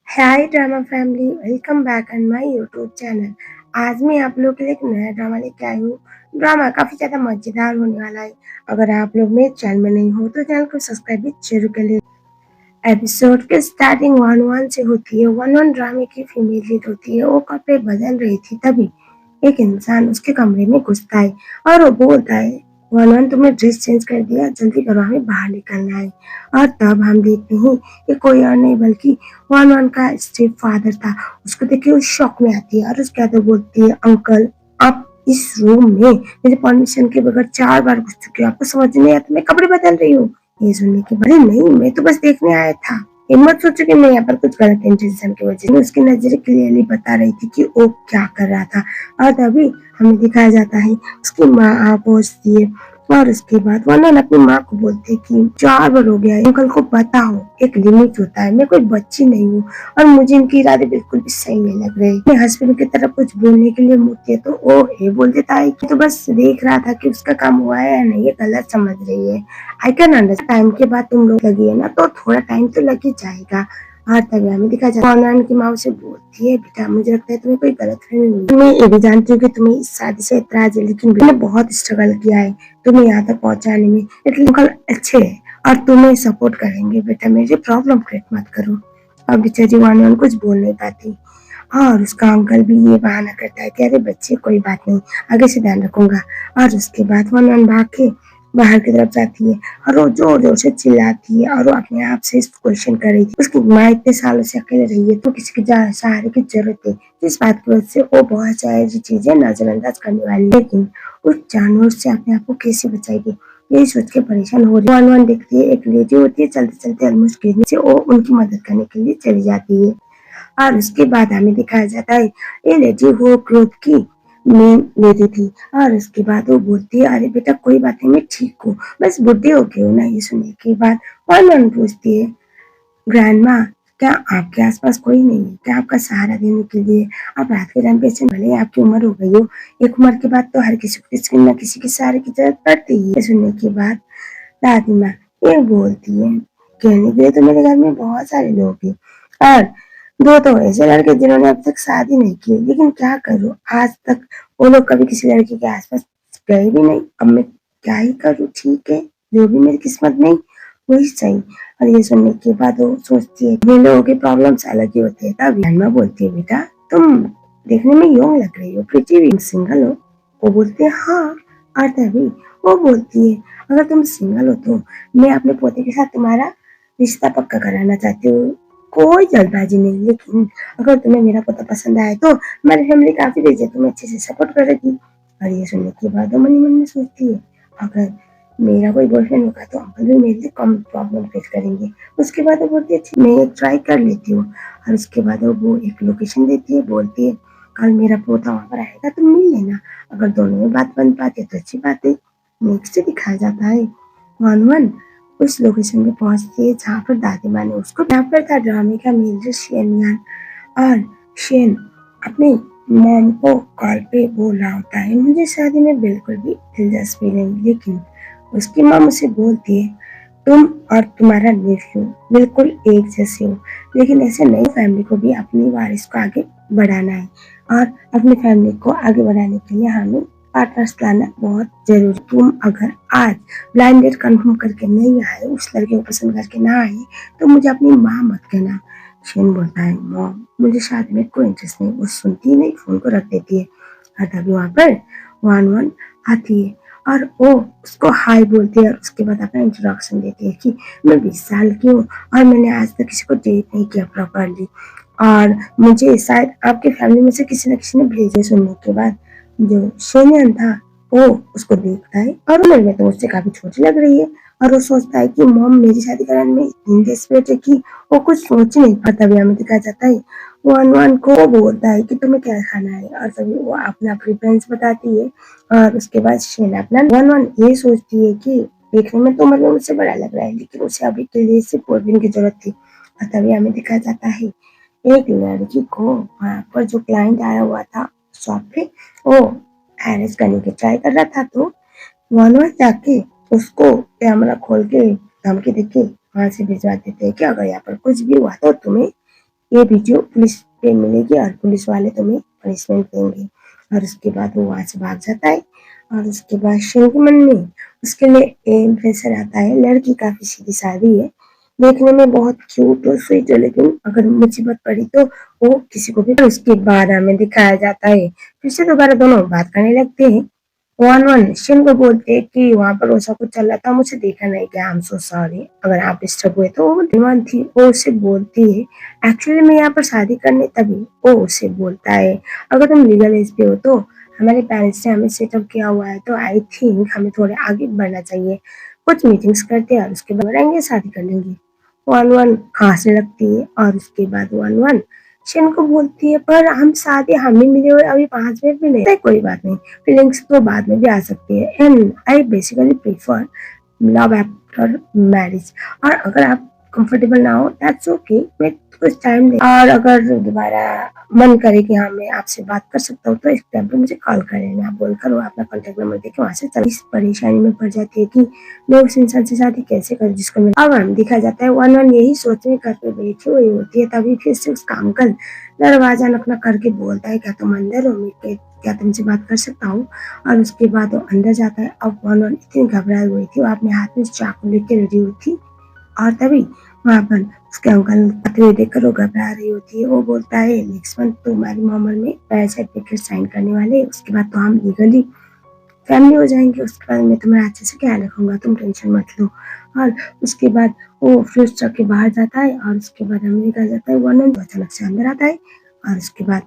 Hi drama family, welcome back on my YouTube channel. आज मैं आप लोगों के लिए एक नया ड्रामा लेके आई हूँ। ड्रामा काफी ज्यादा मजेदार होने वाला है। अगर आप लोग मेरे चैनल में नहीं हो तो चैनल को सब्सक्राइब भी जरूर कर ले। एपिसोड की स्टार्टिंग वन वन से होती है। वन वन ड्रामे की फीमेल लीड होती है। वो कपड़े बदल रही थी, तभी एक इंसान उसके कमरे में घुसता है और वो बोलता है, वन वन तुमने ड्रेस चेंज कर दिया, जल्दी करो, हमें बाहर निकलना है। और तब हम देखते हैं कि कोई और नहीं बल्कि वन वन का स्टेप फादर था। उसको देख के वो शॉक में आती है और उसके बाद वो बोलती है, अंकल आप इस रूम में मेरे परमिशन के बगैर 4 बार घुस चुके हो, आपको समझ नहीं आता मैं कपड़े बदल रही हूँ। ये सुनने के बाद, "अरे नहीं, मैं तो बस देखने आया था, ये मत सोचो कि मैं यहाँ पर कुछ गलत इंटेंशन की वजह से।" उसकी नजरें क्लियरली बता रही थी कि वो क्या कर रहा था। और तभी हमें दिखाया जाता है उसकी माँ आ पहुंचती है और उसके बाद वरना अपनी माँ को बोलते है कि 4 बार हो गया है, अंकल को बताओ एक लिमिट होता है, मैं कोई बच्ची नहीं हूँ और मुझे इनके इरादे बिल्कुल भी सही नहीं लग रहे। अपने हस्बैंड की तरफ कुछ बोलने के लिए मुड़ती है तो वो ये बोल देता है कि तो बस देख रहा था कि उसका काम हुआ है या नहीं, ये गलत समझ रही है। आई कैन अंडरस्टैंड, टाइम के बाद तुम लोग लगी है ना तो थोड़ा टाइम तो लग ही जाएगा। और तभी हमें दिखा जाता है ऑनलाइन की माँ उसे बोलती है, बेटा मुझे लगता है तुम्हें कोई गलतफहमी हुई है। मैं ये भी जानती हूँ कि तुम्हें इस शादी से इतराज है, लेकिन मैंने बहुत स्ट्रगल किया है तुम्हें यहाँ तक पहुँचाने में, इसलिए अंकल अच्छे है और तुम्हें सपोर्ट करेंगे। बेटा मेरी प्रॉब्लम क्रिएट मत करो। अब बेचारी वन कुछ बोल नहीं पाती और उसका अंकल भी ये बहाना करता है कि अरे बच्चे कोई बात नहीं, आगे से ध्यान रखूंगा। और उसके बाद वन भाग के बाहर की तरफ जाती है और वो जोर जोर से चिल्लाती है और वो अपने आप से इस क्वेश्चन कर रही थी उसकी माँ इतने सालों से अकेले रही है तो किसी के सहारे की जरूरत है, जिस बात की वजह से वो बहुत सारी चीजें नजरअंदाज करने वाली है। लेकिन उस जानवर से अपने आप को कैसे बचाएगी, यही सोच के परेशान हो रही है। वन देखती है एक लेडी होती है, चलते चलते ऑलमोस्ट गिरने से वो उनकी मदद करने के लिए चली जाती है। और उसके बाद हमें दिखाया जाता है ये लेडी वो क्रोध की मेन लेडी थी। और उसके बाद वो बोलती है, अरे बेटा कोई बात नहीं, मैं ठीक हूँ, बस बुढ़ी हो गई हूँ ना। ये सुनने के बाद वन पूछती है, ग्रैंडमा क्या आपके आसपास कोई नहीं है क्या आपका सहारा देने के लिए? आप रात के टाइम पेशेंट, भले ही आपकी उम्र हो गई हो, एक उम्र के बाद तो हर किसी को किसी न किसी के सहारे की जरूरत पड़ती है। ये सुनने के बाद दादी माँ ये बोलती है, कहने के लिए तो मेरे घर में बहुत सारे लोग हैं और दो तो ऐसे लड़के जिन्होंने अब तक शादी नहीं की, लेकिन क्या करूं, आज तक वो लोग कभी किसी लड़की के आसपास गए भी नहीं। अब मैं क्या ही करूं, ठीक है, जो भी मेरी किस्मत में वही सही। और ये सुनने के बाद वो सोचती है वे लोगों के प्रॉब्लम्स अलग ही होते हैं। तब ग्रैंडमा बोलती है, बेटा तुम देखने में यंग लग रही हो, प्रिटी भी सिंगल हो? वो बोलते हैं हाँ। और तभी वो बोलती है, अगर तुम सिंगल हो तो मैं अपने पोते के साथ तुम्हारा रिश्ता पक्का कराना चाहती हूँ, कोई जल्दबाजी नहीं, लेकिन अगर तुम्हें मेरा पोता पसंद आए तो हमारी फैमिली काफी देर से तुम्हें अच्छे से सपोर्ट करेगी। और ये सुनने के बाद वो मन ही मन में सोचती है, अगर मेरा कोई बॉयफ्रेंड होगा तो अंकल भी मेरे लिए कम प्रॉब्लम फेस करेंगे। उसके बाद वो बोलती है, अच्छा मैं एक ट्राई कर लेती हूँ। और उसके बाद वो एक लोकेशन देती है, बोलती है कल मेरा पोता वहाँ पर आएगा तो मिल लेना, अगर दोनों में बात बन पाती है तो अच्छी बात है। नेक्स्ट दिखाया जाता है वन उस लोकेशन पे पहुंचती है जहाँ पर दादी माँ ने उसको, यहाँ पर था ड्रामे का मेन शेन। और शेन अपने मॉम को कॉल पे बोल रहा होता है, मुझे शादी में बिल्कुल भी दिलचस्पी नहीं, लेकिन उसकी मॉम उसे बोलती है, तुम और तुम्हारा नेफ्यू बिल्कुल एक जैसे हो, लेकिन ऐसे नई फैमिली को भी अपनी वारिस को आगे बढ़ाना है और अपनी फैमिली को आगे बढ़ाने के लिए हमें पार्टनर्स लाना बहुत जरूरी। तुम अगर आज ब्लाइंड डेट कंफर्म करके नहीं आए, उस लड़के को पसंद करके ना आए, तो मुझे अपनी माँ मत कहना। शेन बोलता है, मॉम मुझे शादी में कोई इंटरेस्ट नहीं। वो सुनती ही नहीं, फोन को रख देती है। और तभी वहाँ पर वन आती है और वो उसको हाय बोलती है और उसके बाद अपना इंट्रोडक्शन देती है कि मैं 20 साल की हूँ और मैंने आज तक किसी को डेट नहीं किया प्रॉपरली और मुझे शायद आपके फैमिली में से किसी न किसी ने भेजे। सुनने के बाद जो शेनियन था वो उसको देखता है और उम्र में तो उससे काफी छोटी लग रही है और वो सोचता है कि मॉम मेरी शादी कराने में इतनी डेस्परेट है कि वो कुछ सोच ही नहीं पाता। भी हमें दिखाया जाता है वन को बोलता है कि तुम्हें क्या खाना है और तभी वो अपना प्रेफरेंस बताती है। और उसके बाद शेना अपना वन ये सोचती है कि देखने में तो मतलब मुझसे बड़ा लग रहा है, लेकिन उसे अभी के लिए सिर्फ बॉयफ्रेंड की जरूरत थी। और तभी हमें दिखाया जाता है एक लड़की को वहाँ पर जो क्लाइंट आया हुआ था शॉप पे, वो अरेस्ट करने की ट्राई कर रहा था, तो वन जाके उसको कैमरा खोल के धमकी देके वहां से भिजवा देते हैं कि अगर यहाँ पर कुछ भी हुआ तो तुम्हें ये वीडियो पुलिस पे मिलेगी और पुलिस वाले तुम्हें पनिशमेंट देंगे। और उसके बाद वो वहाँ से भाग जाता है। और उसके बाद शेन के मन में उसके लिए एम प्रेशर आता है। लड़की काफी सीधी सादी है, देखने में बहुत क्यूट और स्वीट है, लेकिन अगर मुसीबत पड़ी तो वो किसी को भी। उसके बाद हमें दिखाया जाता है फिर से दोबारा दोनों बात करने लगते हैं। वन वन शिन को बोलते हैं कि वहां पर ऐसा कुछ चल रहा था, मुझे देखा नहीं गया, आई एम सो सॉरी अगर आप डिस्टर्ब हुए तो। वो वन थी वो उससे बोलती है एक्चुअली मैं यहाँ पर शादी करने, तभी वो उससे बोलता है अगर तुम लीगल एज पे हो तो हमारे पेरेंट्स ने हमें सेटअप किया हुआ है, तो आई थिंक हमें थोड़े आगे बढ़ना चाहिए। कुछ मीटिंग्स करते हैं और उसके बाद रहेंगे, शादी कर लेंगे। वन वन हंसने लगती है और उसके बाद वन वन शिन को बोलती है पर हम शादी हमें मिले हुए अभी 5 मिनट भी नहीं, कोई बात नहीं, फीलिंग्स तो बाद में भी आ सकती है and I basically prefer love after marriage. और अगर आप कंफर्टेबल ना हो दैट्स ओके, मैं कुछ टाइम दे, और अगर दोबारा मन करे कि हाँ मैं आपसे बात कर सकता हूँ तो इस टाइम पे मुझे कॉल कर लेना, आप बोलकर वो अपना कॉन्टेक्ट नंबर देके वहां से चल। इस परेशानी में पड़ जाती है कि मैं उस इंसान से शादी कैसे करूँ जिसको मैं। अब हम दिखा जाता है वन वन यही सोच में घर पे बैठी हुई होती है, तभी फिर से उसका अंकल दरवाजा नकनक करके बोलता है क्या तुम अंदर हो, मैं क्या तुमसे बात कर सकता हूँ। और उसके बाद वो अंदर जाता है। अब वन वन इतनी घबराई हुई थी, वो अपने हाथ में चाकू लेके रेडी हुई थी और तभी वहां पर उसके अंकल आते हुए देखकर वो घबरा रही होती है। वो बोलता है नेक्स्ट मंथ तुम्हारी मामर में मैरिज सर्टिफिकेट साइन करने वाले हैं, उसके बाद तो हम लीगली फैमिली हो जाएंगे, उसके बाद मैं तुम्हारा अच्छे से ख्याल रखूंगा, तुम टेंशन मत लो। और उसके बाद वो फिर चौक के बाहर जाता है और उसके बाद अमेरिका जाता है। वो अचानक से अंदर आता है और उसके बाद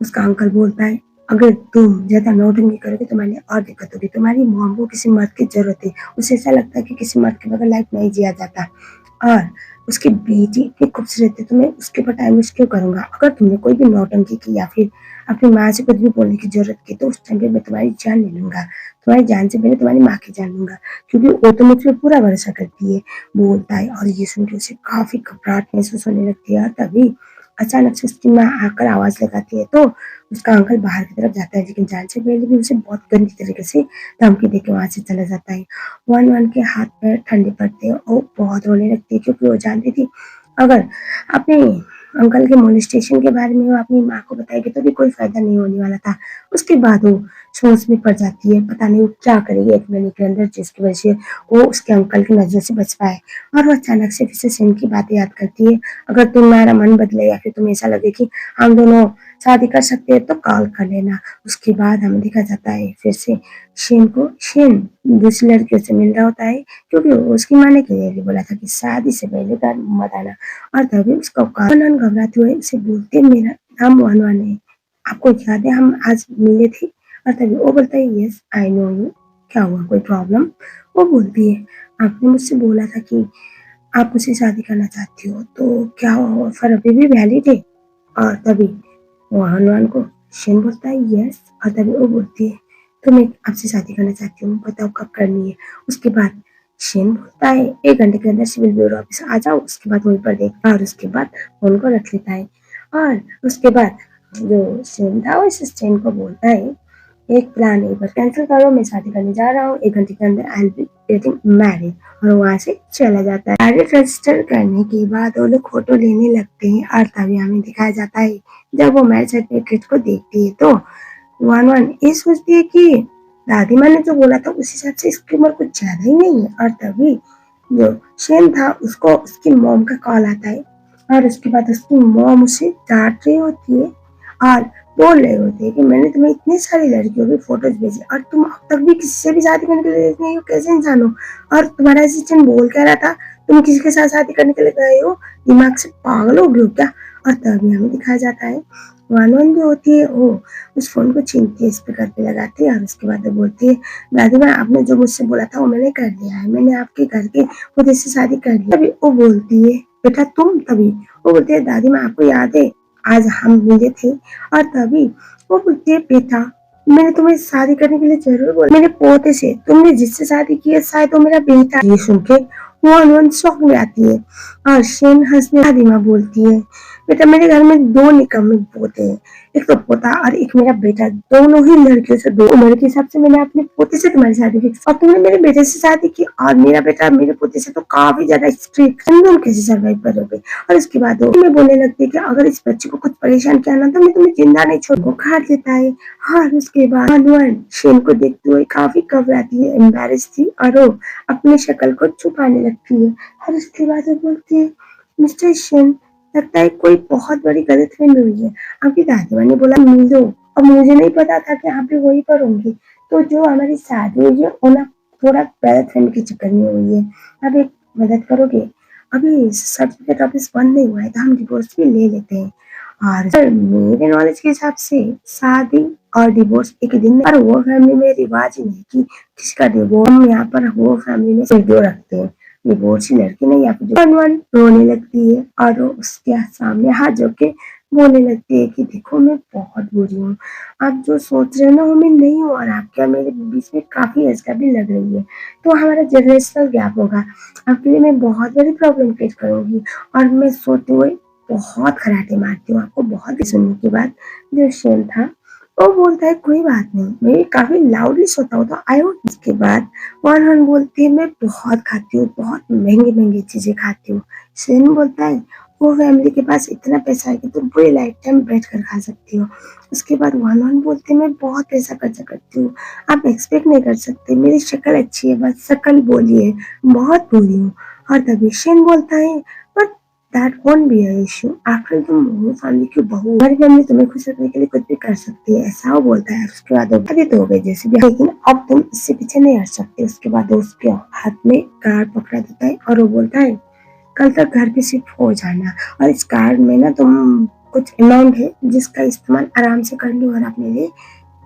उसका अंकल बोलता है अगर तुम ज्यादा नौटंकी करोगे तो मैंने और दिक्कत होगी, तुम्हारी मॉम को किसी मर्द की जरूरत है, उसे ऐसा लगता है कि किसी मर्द के बगैर लाइफ नहीं जिया जाता, और उसकी बेटी इतनी खूबसूरत है तो मैं उसके ऊपर टाइम वेस्ट क्यों करूंगा। अगर तुमने कोई भी नौटंकी की या फिर अपनी माँ से कुछ भी बोलने की जरूरत की तो उस टाइम पे मैं तुम्हारी जान ले लूंगा, तुम्हारी जान से पहले तुम्हारी माँ की जान लूंगा, क्योंकि वो तो मुझ पर पूरा भरोसा करती है, बोलता है। और ये सुन के उसे काफी घबराहट महसूस होने लगती है। तभी अचानक से उसकी माँ आकर आवाज लगाती है तो उसका अंकल बाहर की तरफ जाता है, लेकिन जान से पहले भी उसे बहुत गंदी तरीके से धमकी देके वहां से चला जाता है। वन वन के हाथ पैर ठंडे पड़ते हैं और बहुत रोने लगती है, क्योंकि वो जानती थी अगर अपने अंकल के मोलेस्टेशन के बारे में वो अपनी माँ को बताएगी तो भी कोई फायदा नहीं होने वाला था। उसके बाद वो सोच में पड़ जाती है, पता नहीं वो क्या करेगी 1 महीने के अंदर जिसकी वजह से वो उसके अंकल की नजर से बच पाए। और वो अचानक से फिर से सेन की बातें याद करती है, अगर तुम्हारा मन बदले या फिर तुम्हें ऐसा लगे कि हम दोनों शादी कर सकते हैं तो कॉल कर लेना। उसके बाद हमें देखा जाता है फिर से शेन को, शेन दूसरी लड़कियों से मिल रहा होता है, क्योंकि उसकी माँ ने क्लियरली बोला था कि शादी से पहले घर मत आना। और तभी उसका औकात घबराते हुए उसे बोलते मेरा नाम वन वन है, आपको याद है हम आज मिले थे। और तभी वो बोलता है यस आई नो यू, क्या हुआ कोई प्रॉब्लम। वो बोलती है आपने मुझसे बोला था कि आप मुझसे शादी करना चाहती हो, तो क्या ऑफर अभी भी वैलिड है। और तभी वो हनुमान को शेन बोलता है यस। और तभी वो बोलती है तो मैं आपसे शादी करना चाहती हूँ, बताओ कब करनी है। उसके बाद शेन बोलता है 1 घंटे के अंदर सिविल ब्यूरो ऑफिस आ जाओ, उसके बाद वहीं पर देखता, और उसके बाद फोन को रख लेता है। और उसके बाद जो शेन था वो शेन को बोलता है एक प्लान है पर कैंसिल करो, मैं शादी करने जा रहा हूँ, 1 घंटे के अंदर I will be getting married. और वहां से चला जाता है। मैरिज रजिस्टर करने के बाद वो लोग फोटो लेने लगते हैं और तभी हमें दिखाया जाता है जब वो मैरिज सर्टिफिकेट को देखती है तो वन वन ये सोचती है कि दादी माँ ने जो बोला था उस हिसाब से इसकी उम्र कुछ ज्यादा ही नहीं है। और तभी जो शेन था उसको उसकी मॉम का कॉल आता है और उसके बाद उसकी मॉम उसे डांट रही होती है और बोल रहे होते हैं कि मैंने तुम्हें इतनी सारी लड़कियों की फोटोज भेजी और तुम अब तक भी किसी से भी शादी करने के लिए नहीं हो, कैसे इंसान हो। और तुम्हारा असिस्टेंट बोल कह रहा था तुम किसी के साथ शादी करने के लिए गए हो, दिमाग से पागल हो गए हो क्या। और तभी हमें दिखाया जाता है वानवन जो होती है वो उस फोन को छीनती है, स्पीकर पे लगाती है और उसके बाद वो बोलती है दादी माँ आपने जो मुझसे बोला था वो मैंने कर लिया है, मैंने आपके घर के खुद से शादी कर ली। तभी वो बोलती है बेटा तुम, तभी वो बोलती है दादी माँ आपको याद है आज हम मिले थे। और तभी वो बोलती है बेटा मैंने तुम्हें शादी करने के लिए जरूर बोला, मेरे पोते से, तुमने जिससे शादी की है शायद वो मेरा बेटा। ये सुन के वो अनवन शौक में आती है और शेन हंसने दादी माँ बोलती है बेटा मेरे घर में 2 निकम्मे पोते हैं, एक तो पोता और एक मेरा बेटा, दोनों ही लड़कियों से 2 उम्र के हिसाब से मैंने अपने पोते से तुम्हारी शादी फिक्स और तुमने मेरे बेटे से शादी की और मेरा बेटा मेरे पोते से तो काफ़ी ज़्यादा स्ट्रिक्ट, तुम लोग कैसे सर्वाइव करोगे? और उसके बाद वो मैं बोलने लगती है कि अगर इस बच्चे को कुछ परेशान किया ना तो मैं तुम्हें जिंदा नहीं छोड़ूंगा, काट देता है। और उसके बाद हनुमान शेन को देखते हुए काफ़ी घबराती है, एम्बैरेस थी और वो अपनी शक्ल को छुपाने लगती है और उसके बाद वो बोलती है, मिस्टर शेन लगता है कोई बहुत बड़ी गलतफहमी हुई है। आपकी दादी माँ ने बोला मिल दो और मुझे नहीं पता था कि आप भी वहीं पर होंगे। तो जो हमारी शादी हुई है वो ना थोड़ा गलतफहमी के चक्कर में हुई है। आप एक मदद करोगे? अभी सर्टिफिकेट ऑफिस बंद नहीं हुआ है तो हम डिवोर्स भी ले लेते हैं। और सर मेरे नॉलेज के हिसाब से शादी और डिवोर्स एक ही दिन में, पर वो फैमिली में रिवाज ही नहीं कि किसी का डिवोर्स, हम यहाँ पर वो फैमिली में सिर्फ रखते हैं डिवोर्स ही लड़की नहीं, या फिर वन रोने लगती है और वो उसके सामने हाथ जोड़ के बोलने लगती है कि देखो मैं बहुत बुरी हूँ, आप जो सोच रहे हो ना वो मैं नहीं हूँ और आपके और मेरे बीच में काफी एज गैप भी लग रही है, तो हमारा जनरेशनल गैप होगा, आपके लिए मैं बहुत बड़ी प्रॉब्लम फेस करूंगी और मैं सोते हुए बहुत खराटे मारती हूँ आपको। बहुत ही सुनने के बाद जो शेर था वो बोलता है कोई बात नहीं, मैं काफी लाउडली सोता हूँ तो आई वोट। उसके बाद वन बोलती है मैं बहुत खाती हूँ, बहुत महंगी महंगी चीजें खाती हूँ। शेन बोलता है वो फैमिली के पास इतना पैसा है कि तुम पूरी लाइफ टाइम बैठ कर खा सकती हो। उसके बाद वन बोलते है मैं बहुत पैसा खर्चा करती हूँ, आप एक्सपेक्ट नहीं कर सकते, मेरी शक्ल अच्छी है बस शक्ल बोली है, बहुत बुरी हूँ। और तभी शेन बोलता है but that won't be a issue, आखिर तुम वो फैमिली की बहू, हमारी फैमिली तुम्हें खुश रखने के लिए कुछ भी कर सकती है, ऐसा वो बोलता है। उसके बाद वो शादी तो हो गई जैसे भी, लेकिन अब तुम इससे पीछे नहीं हट सकते। उसके बाद वो उसके हाथ में कार्ड पकड़ा देता है और वो बोलता है कल तक घर पे शिफ्ट हो जाना और इस कार्ड में ना तुम कुछ अमाउंट है जिसका इस्तेमाल आराम से कर लो और अपने लिए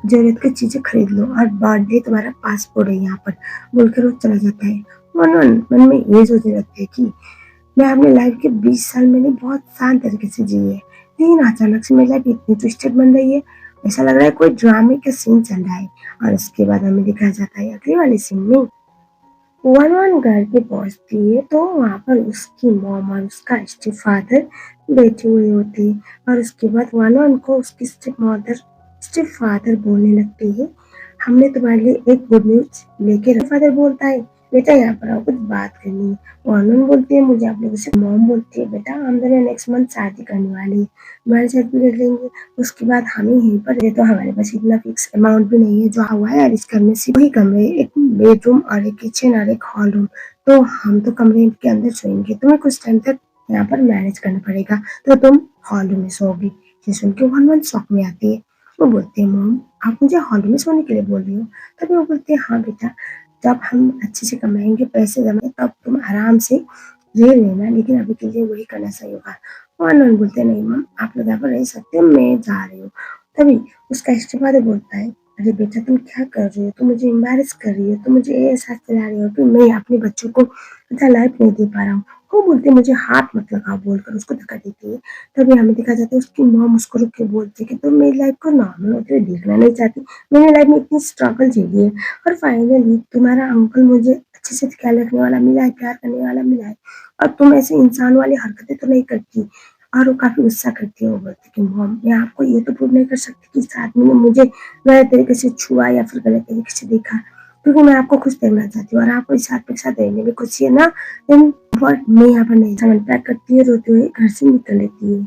जरूरत की चीजें खरीद लो और बर्थडे तुम्हारा पासपोर्ट है यहाँ पर, बोलकर वो चला जाता है। मन मन में ये सोचने लगते है कि मैं अपने लाइफ के 20 साल मैंने बहुत शांत तरीके से जी है, लेकिन अचानक से मेरी लाइफ इतनी ट्विस्टेड बन रही है, ऐसा लग रहा है कोई ड्रामे का सीन चल रहा है। और उसके बाद हमें दिखाया जाता है अगले वाले सीन में वन वन घर पे पहुंचती है तो वहां पर उसकी मॉम और उसका स्टेप फादर बैठे हुए होते हैं और उसके बाद वन वन को उसकी स्टेप फादर बोलने लगते हैं हमने तुम्हारे लिए एक गुड न्यूज लेके फादर बोलता है बेटा यहाँ पर आओ कुछ बात करनी है। वन बोलती है मुझे आप लोगों से, मॉम बोलती है बेटा हम दोनों नेक्स्ट मंथ शादी करने वाले हैं, तुम्हारे साथ भी कर लेंगे, उसके बाद हम ही यहीं पर रहे, तो हमारे पास इतना फिक्स अमाउंट भी नहीं है जो हुआ है और इस घर में सिर्फ वही कमरे, एक बेडरूम और एक किचन और एक हॉल रूम, तो हम तो कमरे के अंदर सोएंगे, तुम्हें कुछ टाइम तक यहाँ पर मैनेज करना पड़ेगा, तो तुम हॉल रूम में सोओगी। ये सुन के वन शौक में आती है, वो बोलती है मॉम आप मुझे हॉल में सोने के लिए बोल रही हो? तभी वो बोलती है हाँ बेटा जब हम अच्छे से कमाएंगे पैसे जमाएंगे तब तुम आराम से रह लेना, लेकिन अभी के लिए वही करना सही होगा। वन बोलते नहीं मम आप लोग यहाँ पर रह सकते हो, मैं जा रही हूँ। तभी उसका स्टेप बोलता है अरे बेटा तुम क्या कर रही हो, तुम मुझे एम्बैरेस कर रही हो, तुम मुझे ये एहसास दिला रही हो कि मैं अपने बच्चों को अच्छा लाइफ नहीं दे पा रहा हूँ। वो बोलते मुझे हाथ मत लगाओ बोलकर उसको धक्का देती है। तभी हमें देखा जाता है उसकी मॉम उसको रुक के बोलती है कि तुम मेरी लाइफ को नॉर्मल होते हुए देखना नहीं चाहती, मैंने लाइफ में इतनी स्ट्रगल झेली है और फाइनली तुम्हारा अंकल मुझे अच्छे से ख्याल रखने वाला मिला है, प्यार करने वाला मिला है और तुम ऐसे इंसान वाली हरकतें तो नहीं करती। और वो काफी गुस्सा करती है, वो बोलती है कि मॉम मैं आपको ये तो प्रूव नहीं कर सकती कि इस आदमी ने मुझे गलत तरीके से छुआ या फिर गलत तरीके से देखा, क्योंकि मैं आपको खुश देखना चाहती हूँ और आपको इस आदमी के साथ रहने में खुशी है ना, देन बट मैं यहाँ पर नहीं। सामान पैक करती है, रोते हुए घर से निकल लेती है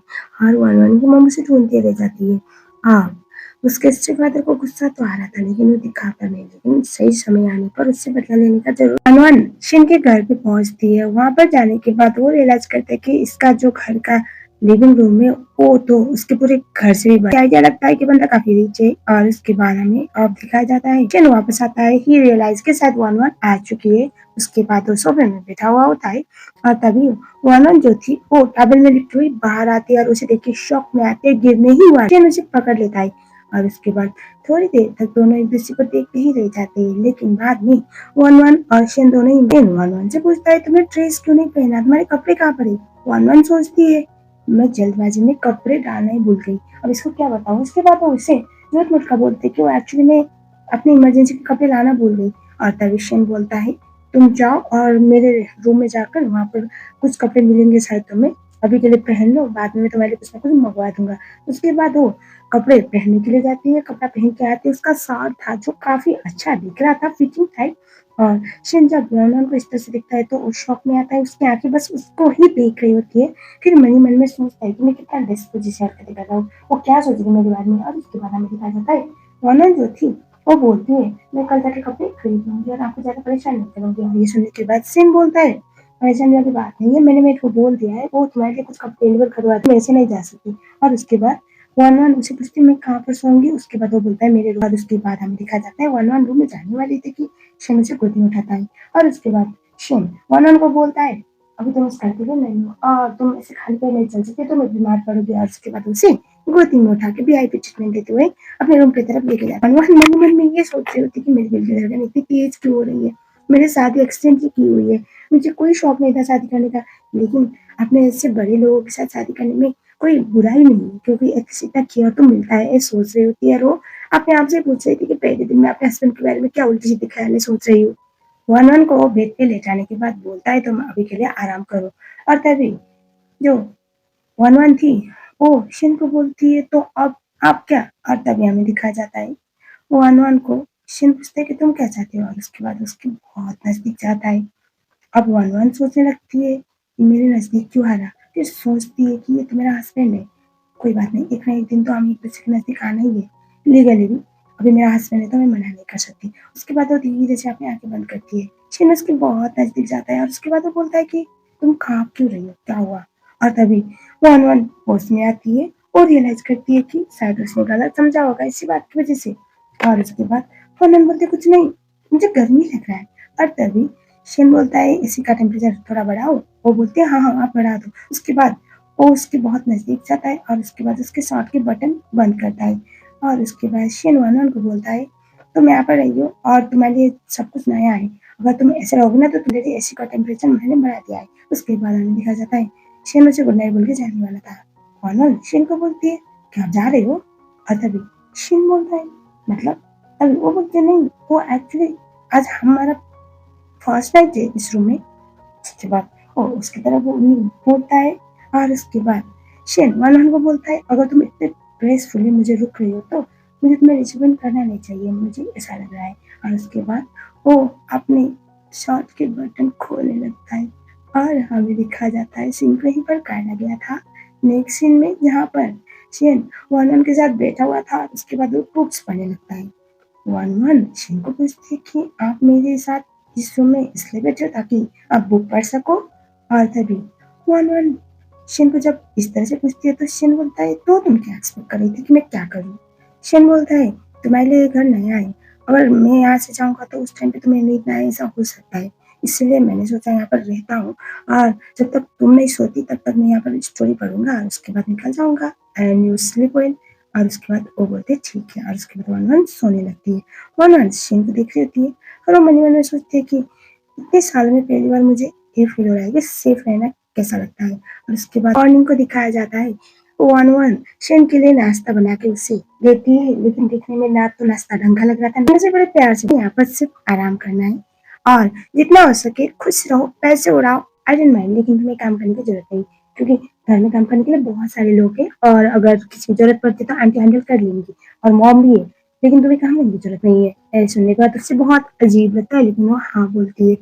और वन की मम्मी से ढूंढती रह जाती है। हाँ उसके स्टेपफादर को गुस्सा तो आ रहा था लेकिन वो दिखाता नहीं, लेकिन सही समय आने पर उससे बदला लेने का जरूर। अनवन शिन के घर पे पहुंचती है, वहां पर जाने के बाद वो रियलाइज करते है कि इसका जो घर का लिविंग रूम है वो तो उसके पूरे घर से भी बड़ा आइडिया लगता है कि बंदा काफी रिच है। और उसके बाद हमें अब दिखाया जाता है शिन वापस आता है, ही रियलाइज के साथ वन आ चुकी है। उसके बाद वो सोफे में बैठा हुआ होता है और तभी वन जो थी वो टेबल में लिपटी हुई बाहर आती है और उसे देख के शॉक में आते है, गिरने ही हुआ शिन उसे पकड़ लेता है और उसके बाद थोड़ी देर तक दोनों एक दूसरे को देखते ही रह जाते हैं, लेकिन बाद में वन और शेन दोनों ही वन से पूछता है तुम्हें ड्रेस क्यों नहीं पहना, तुम्हारे कपड़े कहाँ पड़े? वन सोचती है मैं जल्दबाजी में कपड़े डालना ही भूल गई, अब इसको क्या बताऊँ। उसके बाद वो उसे झूठ मूठ का बोलते कि वो एक्चुअली में अपने इमरजेंसी के कपड़े लाना भूल गई। और तभी शेन बोलता है तुम जाओ और मेरे रूम में जाकर वहाँ पर कुछ कपड़े मिलेंगे शायद तुम्हें अभी के लिए पहन लो, बाद में मैं तुम्हारे लिए कुछ ना कुछ मँगवा दूँगा। उसके बाद वो कपड़े पहनने के लिए जाती है, कपड़ा पहन के आती है, उसका शॉर्ट था जो काफ़ी अच्छा दिख रहा था, फिटिंग टाइप। और शिन जब रोनन को इस तरह से दिखता है तो वो शॉक में आता है, उसकी आँखें बस उसको ही देख रही होती है। फिर मन ही मन में सोचता है कि मैं कितना डिस्पोज़िशन हरकतें कर रहा हूँ, वो क्या सोचेगी मेरे बारे में। और उसके बाद हमें दिखाया जाता है, रोनन जो थी वो बोलती है, मैं कल जाके कपड़े खरीद लूँगी और आपको ज़्यादा परेशान नहीं करूँगी। और ये सुनने के बाद शिन बोलता है, परेशान वाली बात नहीं है, मैंने मेरे को बोल दिया है, वो तुम्हारे लिए कुछ कपड़े डिलीवर करवा दे, मैं ऐसे नहीं जा सकती। और उसके बाद वन-वन उसे पूछती है मैं कहाँ पर सोऊँगी? उसके बाद वो बोलता है मेरे रूम। और उसके बाद हमें दिखाया जाता है वन-वन रूम में जाने वाली थी कि शिन उसे गोदी में उठाता है। और उसके बाद शिन वन-वन को बोलता है, अभी तुम इस घर के लिए नहीं हो और तुम ऐसे खाली पैर नहीं चल सकते, तुम बीमार पड़ोगे। और उसके बाद उसे गोदी में उठा के वीआईपी ट्रीटमेंट देते हुए अपने रूम की तरफ लेके जाता है। वन-वन मन ही मन में ये सोच रही होती है कि मेरी दिल की धड़कन इतनी तेज क्यों हो रही है? मैंने शादी एक्सीडेंट ही की हुई है, मुझे कोई शौक नहीं था शादी करने का, लेकिन अपने ऐसे बड़े लोगों के साथ शादी करने में कोई बुराई नहीं है क्योंकि इससे इतना केयर तो मिलता है, ये सोच रही होती है। और वो अपने आप से पूछ रही थी कि पहले दिन में अपने हस्बैंड के बारे में क्या उल्टी-सीधी ख़्यालें सोच रही हूँ। वन-वन को बेड पे लेटाने के बाद बोलता है तुम अभी के लिए आराम करो। और तभी जो वन-वन थी वो शिन को बोलती है तो अब आप क्या? और तभी हमें दिखाया जाता है वन-वन को शिन पूछता है कि तुम क्या चाहती हो? और उसके बाद उसके बहुत नज़दीक जाता है। अब वन-वन सोचने लगती है कि मेरे नज़दीक क्यों आ रहा? फिर सोचती है कि ये तो मेरा हस्बैंड है। कोई बात नहीं, एक ना एक दिन तो हम एक-दूसरे के नज़दीक आना ही है, लीगली भी। अभी मेरा हस्बैंड है तो मैं मना नहीं कर सकती। उसके बाद वो धीरे से अपनी आँखें बंद करती है। शिन उसके बहुत नज़दीक जाता है और उसके बाद वो बोलता है कि तुम काँप क्यों रही हो? क्या हुआ? और तभी वन-वन होश में आती है और रियलाइज़ करती है कि शायद उसने गलत समझा होगा इसी बात की वज़ह से। और उसके बाद वन-वन बोलती है कुछ नहीं, मुझे गर्मी लग रहा है। और तभी शिन बोलता है एसी का टेम्परेचर थोड़ा बढ़ाओ? वो बोलती है हाँ, हाँ, आप बढ़ा दो। उसके बाद वो उसके बहुत नज़दीक जाता है और उसके बाद उसके शॉर्ट के बटन बंद करता है। और उसके बाद शिन वन-वन को बोलता है तुम यहाँ पर रही हो और तुम्हारे लिए सब कुछ नया है। अगर तुम ऐसे रहोगे ना तो तुम्हारे लिए एसी का टेम्परेचर मैंने बढ़ा दिया है। उसके बाद हमें दिखाया जाता है शिन उसे गुड नाइट बोल के जाने वाला था। वन-वन शिन को बोलती है क्या आप जा रहे हो? और तभी शिन बोलता है मतलब? तभी वो बोलती है नहीं, वो एक्चुअली आज हमारा फर्स्ट नाइट है इस रूम में। उसके बाद वो उसकी तरफ वो बोलता है और उसके बाद शेन वन को बोलता है अगर तुम इतने ग्रेसफुली मुझे रुक रही हो तो मुझे तुम्हें रिसीव करना नहीं चाहिए, मुझे ऐसा लग रहा है। और उसके बाद वो अपने शर्ट के बटन खोलने लगता है और हमें दिखा जाता है सीन को यहीं पर काटा गया था नेक्स्ट सीन में जहाँ पर शेन वन के साथ बैठा हुआ था। उसके बाद वो बुक्स पढ़ने लगता है। वन-वन शिन को पूछती है कि आप मेरे साथ इस रूम में इसलिए बैठे हो ताकि आप बुक पढ़ सको। और तभी वन-वन शिन को जब इस तरह से पूछती है तो शिन बोलता है तो तुम क्या एक्सपेक्ट कर रही थी कि मैं क्या करूँ? शिन बोलता है तुम्हारे लिए ये घर नया है, अगर मैं यहाँ से जाऊँगा तो उस टाइम पे तुम्हें नींद ना आए ऐसा हो सकता है, इसलिए मैंने सोचा यहाँ पर रहता हूँ और जब तक तुम नहीं सोती तब तक मैं यहाँ पर स्टोरी पढ़ूँगा और उसके बाद निकल जाऊँगा एंड यू स्लीप वेल। और उसके बाद वो बोलते हैं ठीक है और उसके बाद वन-वन सोने लगती है। वन-वन शिन को देख रही होती है और वो मन ही मन में सोचती है कि इतने सालों में पहली बार मुझे ये फील हो रहा है कि सेफ रहना कैसा लगता है। और उसके बाद मॉर्निंग को दिखाया जाता है वन-वन शिन के लिए नाश्ता बना के उसे देती है, लेकिन देखने में ना तो नाश्ता ढंग का लग रहा था, मुझे बड़े प्यार से यहाँ पर सिर्फ आराम करना है और जितना हो सके खुश रहो, पैसे उड़ाओ, आई डोंट माइंड, लेकिन तुम्हें काम करने की जरूरत नहीं क्योंकि घर में काम करने के लिए बहुत सारे लोग हैं और अगर किसी की जरूरत पड़ती है तो आंटी हैंडल कर लेंगी और मॉम भी है, लेकिन तुम्हें काम करने की जरूरत नहीं है। ऐसे सुनने के बाद उससे बहुत अजीब लगता है लेकिन वो हाँ बोलती है।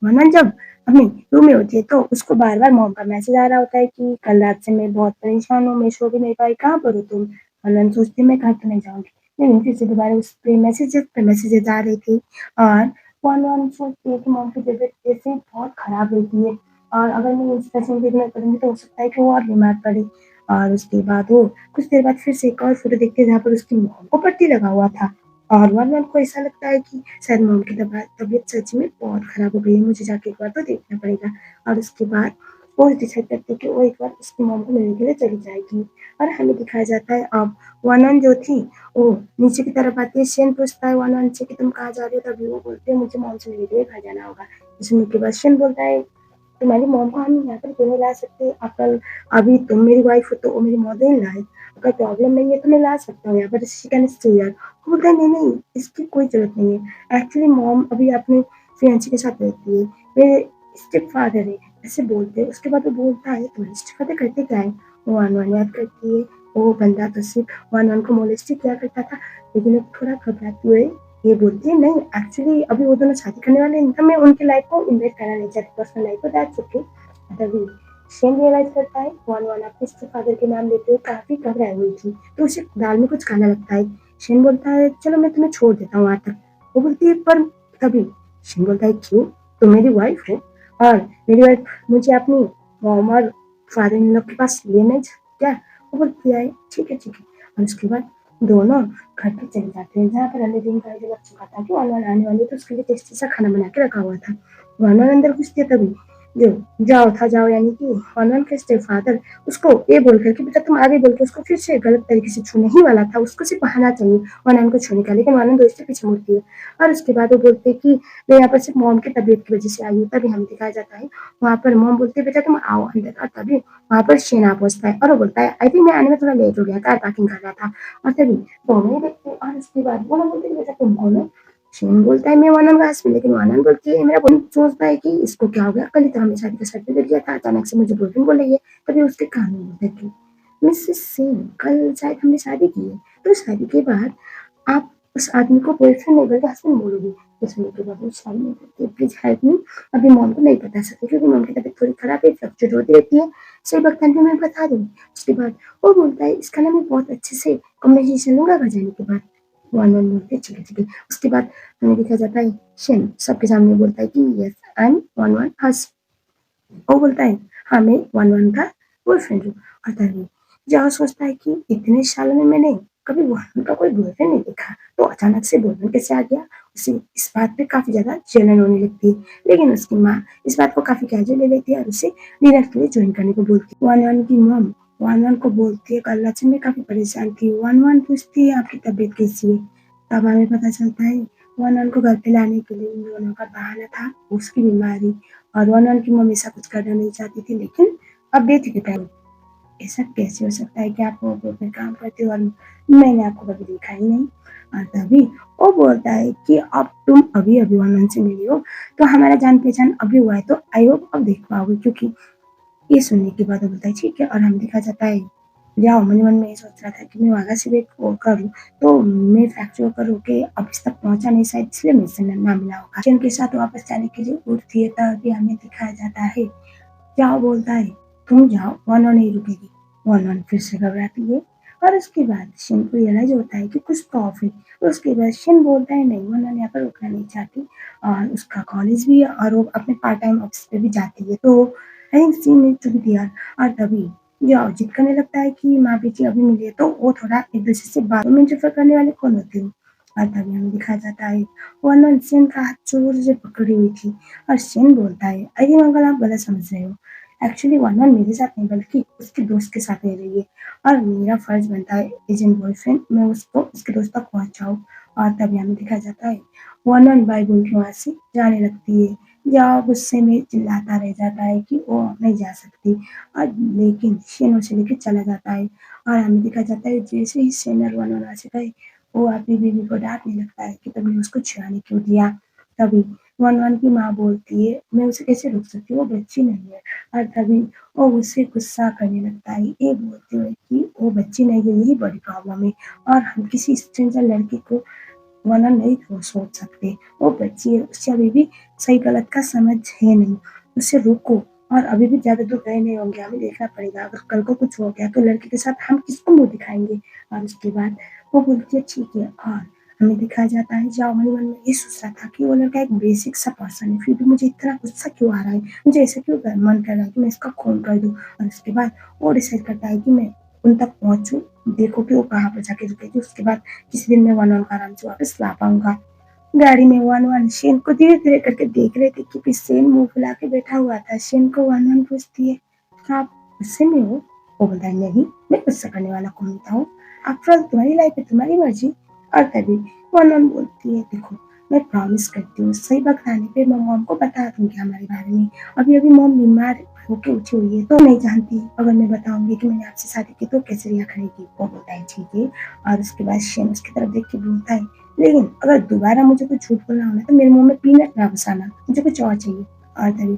वरना जब अपने रूम में होती है तो उसको बार बार मॉम का मैसेज आ रहा होता है कि कल रात से मैं बहुत परेशान हूँ, मैं सो भी नहीं पाई, कहाँ पर हो तुम? वरना सोचती है मैं घर तो नहीं जाऊंगी, लेकिन फिर से दोबारा उस पे मैसेजेस आ रही थी और वन वन सोचती है कि मॉम की तबीयत जैसे बहुत खराब रहती है और अगर मैं इस तरह से इग्नोर करूँगी तो हो सकता है कि वो और बीमार पड़े। और उसके बाद वो कुछ देर बाद फिर से एक और फ़ोटो देखते हैं जहाँ पर उसकी मॉम को पट्टी लगा हुआ था और वन-वन को ऐसा लगता है कि शायद मॉम की तबीयत सच में बहुत खराब हो गई है, मुझे जाके एक बार तो देखना पड़ेगा। और उसके बाद वो डिसाइड करती है कि वो एक बार उसकी मॉम को मिलने के लिए चली जाएगी और हमें दिखाया जाता है अब वन-वन जो थी वो नीचे की तरफ आती है, शेन पूछता है वन-वन से कि तुम कहाँ जा रही हो? तभी वो बोलती है मुझे मॉम से मिलने के लिए घर जाना होगा। ये सुनने के बाद शेन बोलता है तुम्हारी मॉम को हम यहाँ पर क्यों नहीं ला सकते? अकल अभी तुम मेरी वाइफ हो तो वो मेरी मदर इन लॉ है। अगर प्रॉब्लम नहीं है तो मैं ला सकता हूँ यहाँ पर शी कैन स्टे हियर। वो बोलता है नहीं, इसकी कोई ज़रूरत नहीं है। एक्चुअली मॉम अभी अपने फियांसे के साथ रहती है। मेरे स्टेप फादर है, ऐसे बोलते हैं। उसके बाद वो बोलता है तुम इस्तीफा करते क्या है? वो वन-वन याद करती है, वो बंदा तो सिर्फ वन-वन को मोलेस्ट ही किया करता था। लेकिन वो थोड़ा घबराते हुए ये बोलती है नहीं एक्चुअली अभी वो दोनों शादी करने वाले हैं, मैं उनकी लाइफ को इन्वेस्ट करना नहीं चाहती, पर्सनल लाइफ को दैट्स ओके। तभी शेन रियलाइज करता है वन-वन अपने फादर के नाम लेते हुए काफी घबराई हुई थी, तो उसे दाल में कुछ खाना लगता है। शेन बोलता है चलो मैं तुम्हें छोड़ देता हूँ वहां तक। वो बोलती है पर तभी शेन बोलता है क्यों, तुम मेरी वाइफ हो और मेरी वाइफ मुझे अपनी मॉम और फादर इन लोग के पास लेने क्या? वो बोलती है ठीक है। और उसके बाद दोनों घर पे चले जाते हैं जहाँ पर अगले दिन का जो लग चुका था कि वन आने वाली है, तो उसके लिए टेस्टी सा खाना बना के रखा हुआ था। वन अंदर घुसती है तभी जो जाओ था जाओ यानी कि वन के स्टेप फादर उसको ये बोलकर कि बेटा तुम आगे बोल के उसको फिर से गलत तरीके से छूने ही वाला था, उसको सिर्फ बहाना चाहिए वन को छूने का, लेकिन वन दोस्त पीछे मुड़ती है। और उसके बाद वो बोलते हैं कि मैं यहाँ पर सिर्फ मॉम की तबीयत की वजह से आई हूँ। तभी हमें दिखाया जाता है वहाँ पर मॉम बोलती है बेटा तुम आओ अंदर, और तभी वहाँ पर शेना पहुंचता है और वो बोलता है आई थिंक मैं आने में थोड़ा लेट हो गया, कार पार्किंग कर रहा था। और तभी दोनों ही देखते हैं और उसके बाद वो बोलते हैं बेटा तुम कौन हो? शेन बोलता है मैं वानन का हस्बैंड, लेकिन वानन बोलती है मेरा बॉयफ्रेंड। सोचता है कि इसको क्या हो गया, कल ही तो हमने शादी का सर्टिफिकेट दिया था, अचानक से मुझे बॉयफ्रेंड बोल रही है। तभी उसके कान में बोलता है कि मिसेस सेन कल शायद हमने शादी की है, तो शादी के बाद आप उस आदमी को बॉयफ्रेंड नहीं बल्कि हस्बैंड बोलोगे। तो सुनने के बाद वो सारी में बोलती है प्लीज हेल्प मी, अभी मॉम को नहीं बता सकती क्योंकि मॉम की तबीयत थोड़ी खराब है, फ्लक्चुएट होती रहती है, सही वक्त आने पे मैं बता दूंगी। उसके बाद वो बोलता है इसका ना मैं बहुत अच्छे से कॉम्बिनेशन लूंगा घर जाने के बाद। वन बोलते हैं ठीक है। उसके बाद हमें देखा जाता है शेन सबके सामने बोलता है कि यस आई एम वन हस। वो बोलता है हाँ मैं वन का बॉयफ्रेंड हूँ। और तभी जहाँ सोचता है कि इतने सालों में मैंने कभी वन का कोई बॉयफ्रेंड नहीं देखा, तो अचानक से बॉयफ्रेंड कैसे आ गया। उसे इस बात पे काफी ज्यादा जलन होने लगती है, लेकिन उसकी माँ इस बात को काफी कैजुअल ले लेती है और उसे डिनर के लिए ज्वाइन करने को बोलती है। वन की मॉम वन को बोलती है कल रात से मैं काफी परेशान थी। वन पूछती है आपकी तबीयत कैसी है? तब हमें पता चलता है वन को घर पे लाने के लिए इन दोनों का बहाना था उसकी बीमारी, और वन की मम्मी ऐसा कुछ करना नहीं चाहती थी, लेकिन अब बेटी के टाइम ऐसा कैसे हो सकता है कि आप ग्रुप में काम करते हो और मैंने आपको कभी देखा ही नहीं। और तभी वो बोलता है कि अब तुम अभी अभी वन से मिली हो तो हमारा जान पहचान अभी हुआ है, तो आई होप अब देख पाओगे। क्योंकि ये सुनने के बाद वो बोलता है ठीक है, और हम देखा जाता है जाओ मन में ये सोच रहा था कि मैं वाघा से एक वो करूँ, तो मैं फ्रैक्चर करूँ कि अब इस तक पहुंचा नहीं शायद इसलिए मुझसे ना मिला होगा। चैन के साथ वापस जाने के लिए उठती है तभी हमें दिखाया जाता है जाओ बोलता है तुम जाओ वन नहीं रुकेगी। वन फिर से घबराती है और उसके बाद शिन को रियलाइज होता है कि कुछ तो ऑफ है। उसके बाद शिन बोलता है नहीं वन यहाँ पर रुकना नहीं चाहती और उसका कॉलेज भी है और वो अपने पार्ट टाइम ऑफिस पे भी जाती है, तो I think she need to be there. और तभी जाओ जिद करने लगता है कि माँ बेटी अभी मिली है, तो वो थोड़ा एक दूसरे से बातों में इंटरफेयर करने वाले कौन होते हो। और तभी हमें दिखाया जाता है वन शेन का हाथ जोर से पकड़ी हुई थी और शेन बोलता है आई थिंक अंकल आप गलत समझ रहे हो, एक्चुअली वन मेरे साथ नहीं बल्कि उसके दोस्त के साथ रह रही है और मेरा फर्ज बनता है एज एन बॉयफ्रेंड मैं उसको उसके दोस्त तक पहुंचाऊं। और तभी हमें दिखाया जाता है वन बाय बोल के वहां से जाने लगती है, या गुस्से में चिल्लाता रह जाता है कि वो नहीं जा सकती, और लेकिन शेन उसे लेके चला जाता है। और हमें दिखाया जाता है जैसे ही शेन और वन वहां से गए वो अपनी बीवी को डांटने लगता है कि तुमने उसको छुड़ाने क्यों दिया। तभी वन की माँ बोलती है मैं उसे कैसे रोक सकती हूँ, वो बच्ची नहीं है। और तभी वो उससे गुस्सा करने लगता है ये बोलते हुए कि वो बच्ची नहीं है यही बड़ी प्रॉब्लम है और हम किसी स्ट्रेंजर लड़की को वरना नहीं तो सोच सकते, वो बच्ची है उससे अभी भी सही गलत का समझ है नहीं, उसे रोको। और अभी भी ज्यादा दूर गए नहीं होंगे, हमें देखना पड़ेगा अगर कल को कुछ हो गया तो लड़के के साथ हम किसको मुंह दिखाएंगे। और उसके बाद वो बोलती है ठीक है। और हमें दिखाया जाता है जाओ मन में ये सोच रहा था कि वो लड़का एक बेसिक सा पर्सन है, फिर भी मुझे इतना गुस्सा क्यों आ रहा है, मुझे ऐसा क्यों मन कर रहा है कि मैं इसका खून कर दूं। और उसके बाद वो डिसाइड करता है कि मैं उन तक पहुंचू, देखो कि वो कहाँ पर जाके रुकेगी, उसके बाद किसी दिन मैं वन का आराम से वापस ला पाऊंगा। गाड़ी में वन शेन को धीरे धीरे करके देख रहे थे क्योंकि शेन मुंह फुला के बैठा हुआ था। शेन को वन पूछती है क्या आप गुस्से में हो? वो बोलता है नहीं मैं गुस्सा करने वाला कौन होता हूँ, आफ्टर ऑल तुम्हारी लाइफ है तुम्हारी मर्जी। और तभी वन बोलती है देखो मैं प्रॉमिस करती हूँ सही वक्त आने पे मैं मॉम को बता दूंगी हमारे बारे में, अभी अभी मॉम बीमार होके उठी हुई है तो नहीं जानती, अगर मैं बताऊंगी कि मैंने आपसे शादी की तो कैसे रिया करेगी। वो बोलता है ठीक है। और उसके बाद शेन उसकी तरफ देख के बोलता है लेकिन अगर दोबारा मुझे कुछ झूठ बोलना हो ना तो मेरे मुंह में पीनट ना घुसाना, मुझे कुछ और चाहिए। और तभी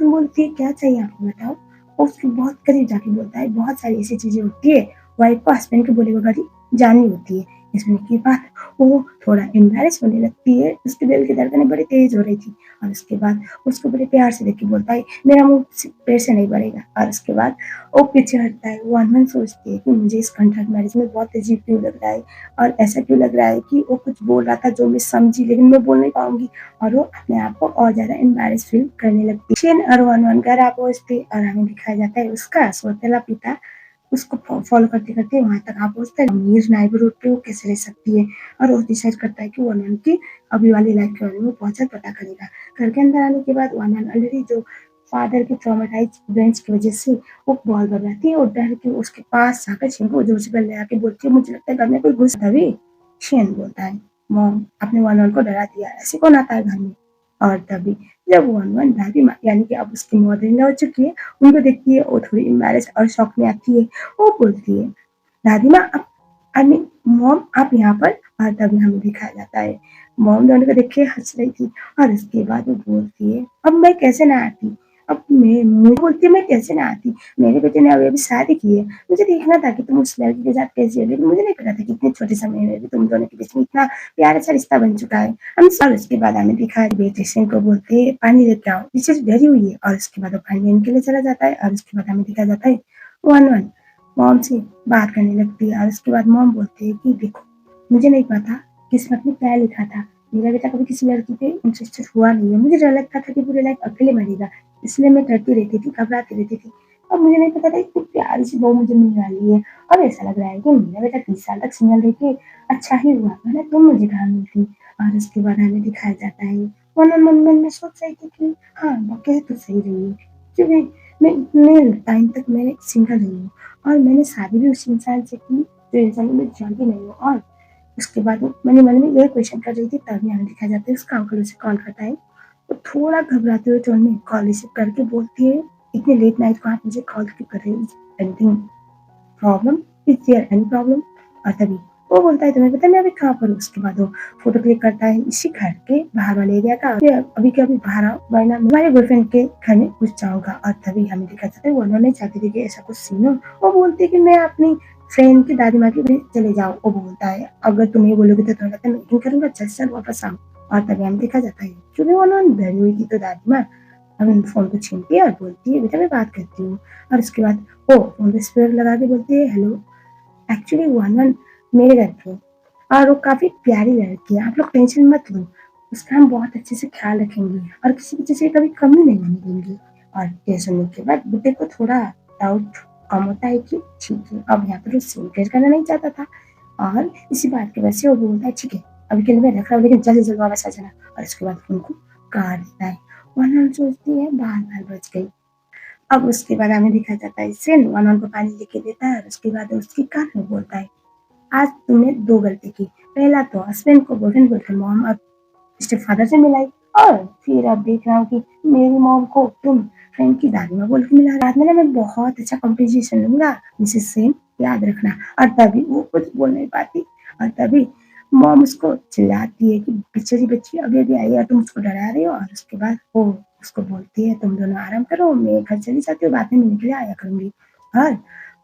वन बोलती है क्या चाहिए आपको बताओ? वो उसके बहुत करीब जाके बोलता है बहुत सारी ऐसी चीज़ें होती है, वाइफ को हस्बैंड के बोले बगैर ही जाननी होती है। ये सुनने के बाद वो थोड़ा एम्बैरेस होने लगती है, उसके दिल की धड़कनें बड़ी तेज़ हो रही थी और उसके बाद उसको बड़े प्यार से देख के बोलता है, मेरा मुँह पेट से नहीं भरेगा और उसके बाद वो पीछे हटता है। वो अनमन सोचती है कि मुझे इस कॉन्ट्रैक्ट मैरिज में बहुत अजीब क्यों लग रहा है और ऐसा क्यों लग रहा है कि वो कुछ बोल रहा था जो मैं समझी लेकिन मैं बोल नहीं पाऊँगी और वो अपने आप को और ज़्यादा एम्बैरेस फील करने लगती है। शेन और वन-वन घर आ पहुँचते और हमें दिखाया जाता है उसका सौतेला पिता उसको फॉलो करते-करते वहाँ तक आ पहुँचता है। अमीर नेबरहुड पे वो कैसे रह सकती है और वो डिसाइड करता है कि वन-वन की अभी वाली लाइफ के बारे में वो बहुत ज़्यादा पता करेगा। घर के अंदर आने के बाद वन-वन ऑलरेडी जो फादर के ट्रॉमाटाइज्ड इवेंट्स की वज़ह से वो बहुत घबराती है और डर के उसके पास जाकर शेन को जोर से गले लगा के बोलती है, मुझे लगता है घर में कोई घुस तभी शेन बोलता है, मॉम आपने वन-वन को डरा दिया, ऐसे कौन आता है घर में? और तभी जब वन-वन दादी माँ यानी कि अब उसकी मदर इन लॉ हो चुकी है, उनको देखती है वो थोड़ी एम्बैरेस्ड और शॉक में आती है। वो बोलती है, दादी माँ आप आई मीन मॉम आप यहाँ पर? और तभी हमें दिखाया जाता है मॉम दोनों को देख के हँस रही थी और उसके बाद वो बोलती है, अब मैं कैसे ना आती? अब मैं मुझे बोलती है मैं कैसे ना आती? मेरे बेटे ने अभी-अभी शादी की है। मुझे देखना था कि तुम उस लड़की के साथ कैसी हो, लेकिन मुझे नहीं पता था कि इतने छोटे समय में भी तुम दोनों के बीच में इतना प्यारा सा रिश्ता बन चुका है। और उसके बाद हमें दिखाया बेटे सिंह को बोलते हैं पानी लेके आओ, पीछे से डरी हुई है और उसके बाद वो पानी लेने के लिए चला जाता है और उसके बाद हमें दिखाया जाता है वन-वन मॉम से बात करने लगती है और उसके बाद मॉम बोलती है कि देखो मुझे नहीं पता किस्मत में क्या लिखा था। मेरा बेटा कभी किसी लड़की पे इंटरेस्टेड हुआ नहीं है। मुझे डर लगता था कि पूरी लाइफ अकेले मरेगा, इसलिए मैं डरती रहती थी, घबराती रहती थी। अब मुझे नहीं पता था इतनी प्यारी सी बहू मुझे मिलने वाली है और ऐसा लग रहा है कि मेरा बेटा 30 साल तक सिंगल रह के अच्छा ही हुआ, वरना तुम मुझे कहाँ मिलती। और उसके बाद हमें दिखाया जाता है मन-मन में सोच रही थी कि हाँ, वो कह तो सही रही है क्योंकि मैं इतने टाइम तक मैं सिंगल रही हूँ और मैंने शादी भी उस इंसान से की जो इंसान को मैं जानती नहीं हूँ और उसके बाद वो मन में यही क्वेश्चन कर रही थी तभी हमें दिखाया जाता है उसका अंकल उसे कॉल करता है। वो थोड़ा घबराते हुए टोन में कॉल रिसीव करके बोलती है, "इतनी लेट नाइट को आप मुझे कॉल क्यों कर रहे हो? Is anything problem? Is there any problem?" और तभी वो बोलता है, "तुम्हें पता है मैं अभी कहाँ पर हूँ?" उसके बाद वो फ़ोटो क्लिक करता है इसी घर के बाहर वाले एरिया का। मैं अभी के अभी बाहर आओ वरना मैं तुम्हारे बॉयफ्रेंड के घर में घुस जाऊँगा। और तभी हमें दिखाया जाता है वो उन्होंने चाहती थी कि ऐसा कुछ सीन हो। वो बोलती है कि मैं अपनी फ्रेंड की दादी माँ के घर चले जाओ। वो बोलता है, "अगर तुम ये बोलोगे तो तुम्हें लगता है मैं यकीन करूँगा? चल वापस आओ।" और तभी हमें देखा जाता है क्योंकि वो उन्होंने डरी हुई थी तो दादी माँ अब फ़ोन को छीनती है और बोलती है, "बेटा मैं बात करती हूँ।" और उसके बाद वो फ़ोन पे स्पीकर लगा के बोलती है, "हेलो, एक्चुअली वन-वन मेरे घर पे और वो काफ़ी प्यारी लड़की है, आप लोग टेंशन मत लो, उसका हम बहुत अच्छे से ख़्याल रखेंगे और किसी भी चीज़ की कभी कमी नहीं होने देंगे।" और ये सुनने के बाद बेटे को थोड़ा डाउट कम होता है कि ठीक है, अब यहाँ पर वो सीन क्रिएट करना नहीं चाहता था और इसी बात की वजह से वो बोलता है, "ठीक है, अभी के लिए मैं रख रहा हूँ लेकिन जल्द से जल्द वापस आ जाना।" और उसके बाद फ़ोन को काट देता है। वन-वन सोचती है बाल-बाल बच गई। अब उसके बाद हमें दिखाया जाता है सीन वन-वन को पानी लेके देता है और उसके बाद उसके कान में बोलता है, आज तुमने 2 गलती की। पहला तो हस्बैंड को बॉयफ्रेंड बोलकर मॉम और स्टेपफादर से मिलाई और फिर अब देख रहा हूँ कि मेरी मॉम को तुम फ्रेंड की दादी माँ बोल के मिला रहे हो। बाद में ना मैं बहुत अच्छा कॉम्पोज़िशन लूँगा मिसेस सेन याद रखना। और तभी वो कुछ बोल नहीं पाती और तभी मॉम उसको चिल्लाती है कि बेचारी बच्ची अभी-अभी आई है और तुम उसको डरा रही हो। और उसके बाद वो उसको बोलती है तुम दोनों आराम करो, मैं घर चली जाती हूँ, बाद में मिलने के लिए आया करूँगी। और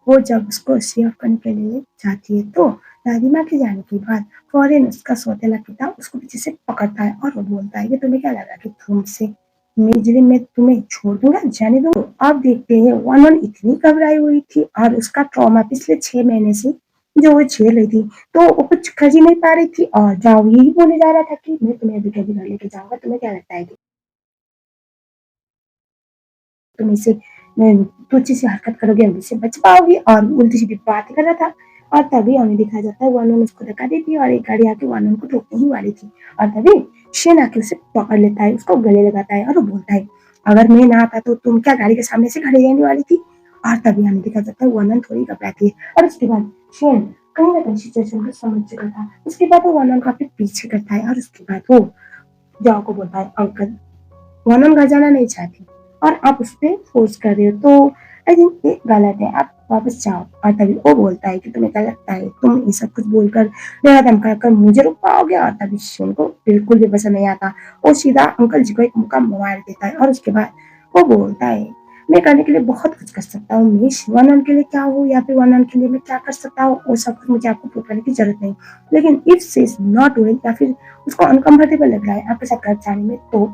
वो जब उसको सेव करने के लिए जाती है तो दादी माँ के जाने के बाद फ़ौरन उसका सौतेला पिता उसको पीछे से पकड़ता है और वो बोलता है कि तुम्हें क्या लगा कि तुमसे मिलजुली मैं तुम्हें छोड़ दूँगा, जाने दूँगा? तो अब देखते हैं वन-वन इतनी घबराई हुई थी और उसका ट्रॉमा पिछले 6 महीने से जो वो झेल रही थी, तो वो कुछ कर ही नहीं पा रही थी और जहाँ वो यही बोले जा रहा था कि मैं तुम्हें अभी के अभी घर लेके जाऊँगा, तुम्हें क्या लगता है कि तुम इससे तुच्छ सी हरकत करोगे और इससे बच पाओगी और उल्टी-सीधी बातें कर रहा था। और तभी हमें दिखाया जाता है वन-वन उसको धक्का देती है और एक गाड़ी आके वन-वन को ठोकने ही वाली थी और तभी शेन आके उसे पकड़ लेता है, उसको गले लगाता है और वो बोलता है, "अगर मैं ना आता तो तुम क्या गाड़ी के सामने से खड़ी रहने वाली थी?" और तभी हमें दिखाया जाता है वन-वन थोड़ी घबराती है और उसके बाद शेन कहीं न कहीं सिचुएशन को समझ चुका था। उसके बाद वो वन-वन को अपने पीछे करता है और उसके बाद वो जाओ को बोलता है, "अंकल वन घर जाना नहीं चाहती और आप उस पे फ़ोर्स कर रहे हो तो आई थिंक ये गलत है, आप वापस जाओ।" और तभी वो बोलता है कि तुम्हें क्या लगता है तुम ये सब कुछ बोलकर डरा धमका कर मुझे रोक पाओगे? और तभी शिव को बिल्कुल भी पसंद नहीं आता। वो सीधा अंकल जी को एक मुक्का मार देता है और उसके बाद वो बोलता है, मैं करने के लिए बहुत कुछ कर सकता हूँ मिस, वन ऑन के लिए क्या हो या फिर वन ऑन के लिए मैं क्या कर सकता हूँ, वो सब कुछ मुझे आपको प्रूव करने की जरूरत नहीं। लेकिन if she is not doing या फिर उसको अनकंफर्टेबल लग रहा है आपके साथ घर जाने में, तो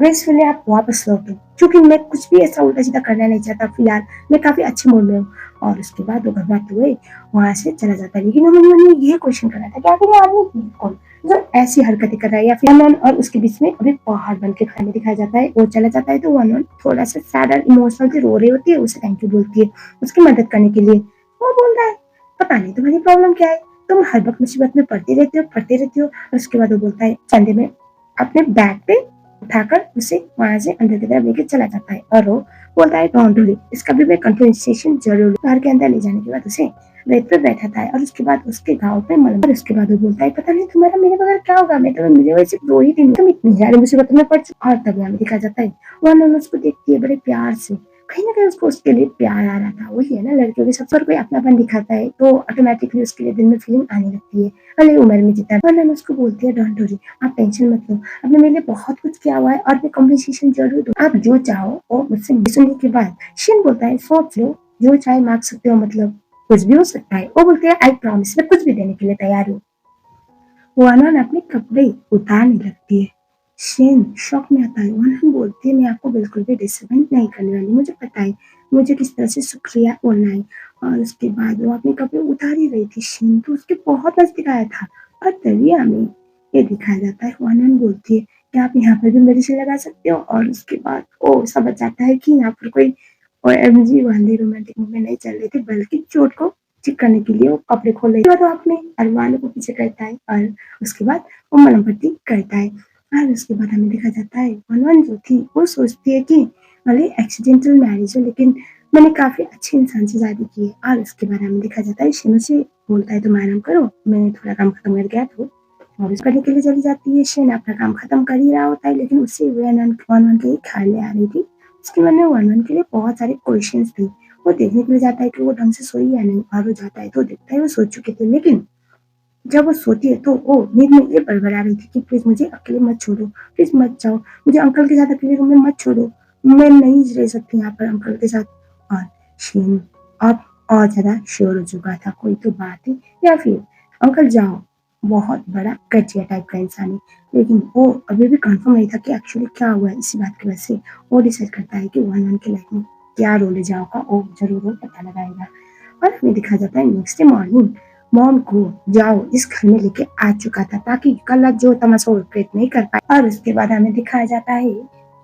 ग्रेसफुली आप वापस लौटो, क्योंकि मैं कुछ भी ऐसा उल्टा सीधा करना नहीं चाहता फिलहाल, मैं काफी अच्छे मूड में हूँ। और उसके बाद वो घबराते हुए वहां से चला जाता है। लेकिन उन्होंने उन्हें ये क्वेश्चन करा था कि आखिर ये आदमी है कौन जो ऐसी हरकतें कर रहा है, या फिर अननोन और उसके बीच में अभी पहाड़ बन के खड़ा में दिखाया जाता है। वो चला जाता है तो वो अननोन थोड़ा सा सैड और इमोशनल से रो रही होती है, उसे थैंक यू बोलती है उसकी मदद करने के लिए। वो बोल रहा है, पता नहीं तुम्हारी प्रॉब्लम क्या है, तुम हर वक्त मुसीबत में पड़ते रहते हो। और उसके बाद वो बोलता है कंधे में अपने बैग पे उठाकर उसे वहां से अंदर की तरफ लेके चला जाता है। और वो बोलता है डोंट वरी, इसका भी मैं कंफर्मेशन जरूर लूं। घर के अंदर ले जाने के बाद उसे बेड पे बैठा था और उसके बाद उसके घाव पे मलहम, और उसके बाद वो बोलता है पता नहीं तुम्हारा मेरे बगैर क्या होगा, मैं तुम्हें मिले हुए सिर्फ 2 ही दिन, तुम इतनी ज्यादा मुसीबत में पड़ चुकी। और तभी हमें दिखा जाता है वो अनन्या उसको देखती है बड़े प्यार से, कहीं ना कहीं उसको उसके लिए प्यार आ रहा था। वही है ना, लड़कियों के सब पर कोई अपनापन दिखाता है तो ऑटोमेटिकली उसके लिए दिल में फीलिंग आने लगती है, भले उम्र में जितना। वरना उसको बोलती है डोंट वरी, आप टेंशन मत लो, आपने मेरे लिए बहुत कुछ किया हुआ है और मैं कम्पनसेशन जरूर दूं, आप जो चाहो वो मुझसे। सुनने के बाद शिन बोलता है सोच लो, जो चाहे मांग सकते हो, मतलब कुछ भी हो सकता है। वो बोलते हैं आई प्रॉमिस, मैं कुछ भी देने के लिए तैयार हूँ। वो अनन अपने कपड़े उतारने लगती है। शेन शॉक में आता है। वो अनन बोलती है मैं आपको बिल्कुल भी डिसअपॉइंट नहीं करने वाली, मुझे पता है मुझे किस तरह से शुक्रिया बोलना है। और उसके बाद वो अपने कपड़े उतार ही रही थी, शेन तो उसके बहुत नजदीक आया था। और तभी हमें ये दिखाया जाता है, वो अनन बोलती है कि आप यहाँ पर भी मेडिसिन लगा सकते हो। और उसके बाद वो समझ जाता है कि यहाँ पर कोई OMG वाली रोमांटिक मूवी नहीं चल रही थी, बल्कि चोट को ठीक करने के लिए वो कपड़े खोल रही थी। तो अपने अरमानों को पीछे करता है और उसके बाद वो मलहम पट्टी करता है। और उसके बाद हमें देखा जाता है मनवन जो थी वो सोचती है कि भले एक्सीडेंटल मैरिज हो लेकिन मैंने काफी अच्छे इंसान से शादी की है। और उसके बाद हमें देखा जाता है शिनू से बोलता है तुम आराम करो, मैं थोड़ा काम खत्म कर गया तो। और उस करने के लिए चली जाती है। शेन अपना काम खत्म कर ही रहा होता है, लेकिन उससे वन वन के ख्याल आ रही थी। उसके मन में वन वन के लिए बहुत सारे क्वेश्चन थे। वो देखने के लिए जाता है कि वो ढंग से सोई या नहीं, और वो जाता है तो देखता है वो सो चुके थे। लेकिन जब वो सोती है तो वो नींद में ये बड़बड़ा रही थी कि प्लीज मुझे अकेले मत छोड़ो, प्लीज मत जाओ, मुझे अंकल के साथ अकेले रूम में मत छोड़ो, मैं नहीं रह सकती यहाँ पर अंकल के साथ। और शीन अब और ज्यादा श्योर हो चुका था कोई तो बात है, या फिर अंकल जाओ बहुत बड़ा कचिया टाइप का इंसान है। लेकिन वो अभी भी कंफर्म नहीं था कि एक्चुअली क्या हुआ है। इसी बात की वजह से वो डिसाइड करता है कि वन वन की लाइफ में क्या रोल है जाओ का, वो जरूर वो पता लगाएगा। और हमें दिखा जाता है नेक्स्ट डे मॉर्निंग मॉम को जाओ इस घर में लेके आ चुका था ताकि कल जो तमाशा वो रिपीट नहीं कर पाए। और उसके बाद हमें दिखाया जाता है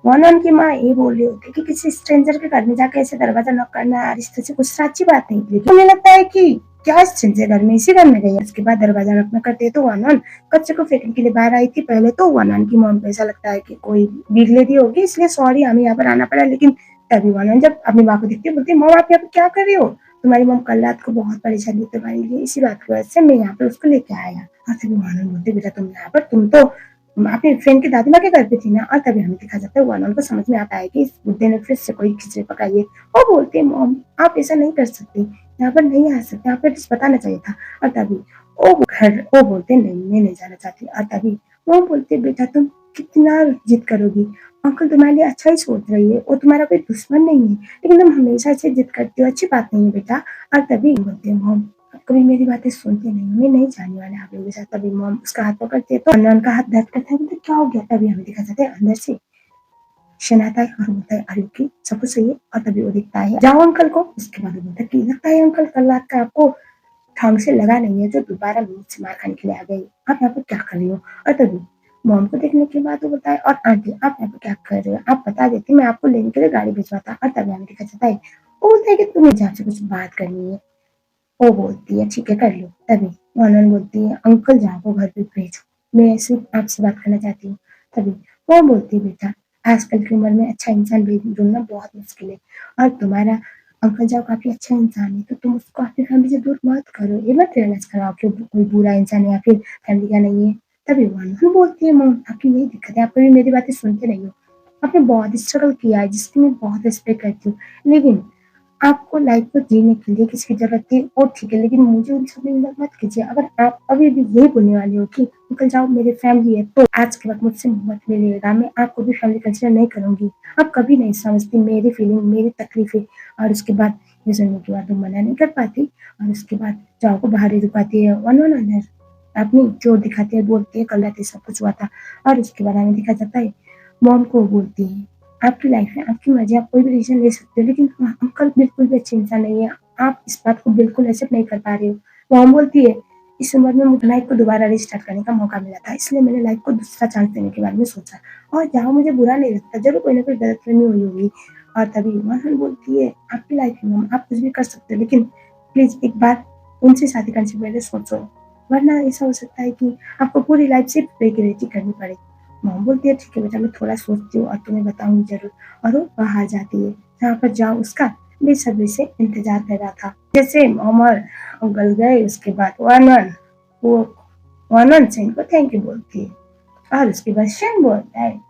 वनन की माँ ये बोल रही होती है कि किसी स्ट्रेंजर के घर में जाके ऐसे दरवाजा नॉक करना और इस तरह से कुछ अच्छी बात नहीं, लेकिन उन्हें लगता है कि क्या स्ट्रेंजर घर में इसी घर में गई है। उसके बाद दरवाजा नॉक न करते तो वनन कच्चे को फेंकने के लिए बाहर आई थी। पहले तो वनन की मॉम को ऐसा लगता है कि कोई भीख लेती होगी इसलिए सॉरी हमें यहाँ पर आना पड़ा। लेकिन तभी वनन जब अपनी माँ को देखती है बोलती है मॉम आप यहाँ पे क्या कर रही हो, तुम्हारी मॉम कल रात को बहुत परेशान थी तुम्हारे लिए, इसी बात की वजह से मैं यहाँ पे उसको लेके आया। और तभी वनन बोलते बेटा तुम यहाँ पर, तुम तो अपने फ्रेंड की दादी माँ के घर पे थी ना। और तभी हमें दिखा जाता है वनन को समझ में आता है कि इस बुड्ढे ने फिर से कोई खिचड़ी पकाई है। वो बोलते हैं मॉम आप ऐसा नहीं कर सकते, यहाँ पर नहीं आ सकते, यहाँ पर बताना चाहिए था। और तभी वो बोलते नहीं मैं नहीं जाना चाहती। और तभी वो बोलते बेटा तुम कितना जिद करोगी, अंकल तुम्हारे लिए अच्छा ही सोच रही है, वो तुम्हारा कोई दुश्मन नहीं है, लेकिन तुम हमेशा ऐसे जिद करती हो, अच्छी बात नहीं है बेटा। और तभी बोलते हैं मॉम कभी मेरी बातें सुनते नहीं, मैं नहीं जाने वाले आप लोगों के साथ। तभी मॉम उसका हाथ पकड़ते तो अन्ना उनका हाथ दर्द करता है, बोलते क्या हो गया। तभी हमें दिखा जाता है अंदर से शनाता है और बोलता है अरे की सब कुछ सही है। और तभी वो दिखता है जाओ अंकल को। उसके बाद वो बोलता है कि लगता है अंकल कल रात का आपको ढंग से लगा नहीं है जो दोबारा मुझसे मार खाने के लिए आ गई, आप यहाँ पर क्या कर रही हो। और तभी मॉम को देखने के बाद वो बताए और आंटी आप यहाँ पे क्या कर रहे हो, आप बता देती मैं आपको लेने के लिए गाड़ी भिजवाता। और तभी हमें दिखा जाता है वो बोलता है कि तुम्हें जहाँ से कुछ बात करनी है। वो बोलती है ठीक है कर लो। तभी मोहनन बोलती है अंकल जहाँ को घर पे भेजो, मैं सिर्फ आपसे बात करना चाहती हूँ। तभी वो बोलती है बेटा आजकल की उम्र में अच्छा इंसान ढूंढना बहुत मुश्किल है, और तुम्हारा अंकल जाओ काफी अच्छा इंसान है तो तुम उसको अपनी फैमिली से दूर मत करो, ये मत रियलाइज कराओ कि वो कोई बुरा इंसान है या फिर फैमिली का नहीं है। तभी मोहनन बोलती है मम आपकी यही दिक्कत है, आप कभी मेरी बातें सुनते नहीं हो, आपने बहुत स्ट्रगल किया है जिसकी मैं बहुत रिस्पेक्ट करती हूँ, लेकिन आपको लाइफ को जीने के लिए किसकी ज़रूरत थी वो ठीक है, लेकिन मुझे उन सब में इन्वॉल्व मत कीजिए। अगर आप अभी भी यही बोलने वाले हो कि निकल जाओ मेरी फैमिली है, तो आज के बाद मुझसे मत मिलिएगा, मैं आपको भी फैमिली कंसीडर नहीं करूँगी। आप कभी नहीं समझती मेरी फीलिंग, मेरी तकलीफ़ें। और उसके बाद ये सुनने के बाद वो मना नहीं कर पाती और उसके बाद जाओ को बाहर ही रुकाती है, वन वन अंदर अपनी जोर दिखाती है, बोलती है कल रात ये सब कुछ हुआ था। और उसके बाद हमें देखा जाता है मॉम को बोलती है आपकी लाइफ है, आपकी मर्ज़ी, आप कोई भी डिसीज़न ले सकते हो, लेकिन अंकल बिल्कुल भी अच्छे इंसान नहीं है। आप इस बात को बिल्कुल एक्सेप्ट नहीं कर पा रहे हो। मॉम बोलती है, इस उम्र में मुझे लाइफ को दोबारा रीस्टार्ट करने का मौका मिला था, इसलिए मैंने लाइफ को दूसरा चांस देने के बारे में सोचा। और जहाँ मुझे बुरा नहीं लगता, ज़रूर कोई ना कोई गलतफ़हमी हुई होगी। और तभी वहाँ बोलती है, आपकी लाइफ है मॉम, आप कुछ भी कर सकते हो, लेकिन प्लीज़ एक बार उनसे शादी करने से पहले सोचो, वरना ऐसा हो सकता है कि आपको पूरी लाइफ सिर्फ बेगैरती करनी पड़े। मॉम बोलती है ठीक है बेटा, मैं थोड़ा सोचती हूँ और तुम्हें बताऊंगी जरूर। और वो बाहर जाती है, जहाँ पर जाओ उसका बेसब्री से इंतजार कर रहा था। जैसे मॉम और अंकल गए, उसके बाद वो वन वन सेन को थैंक यू बोलती है। और उसके बाद शेन बोलता है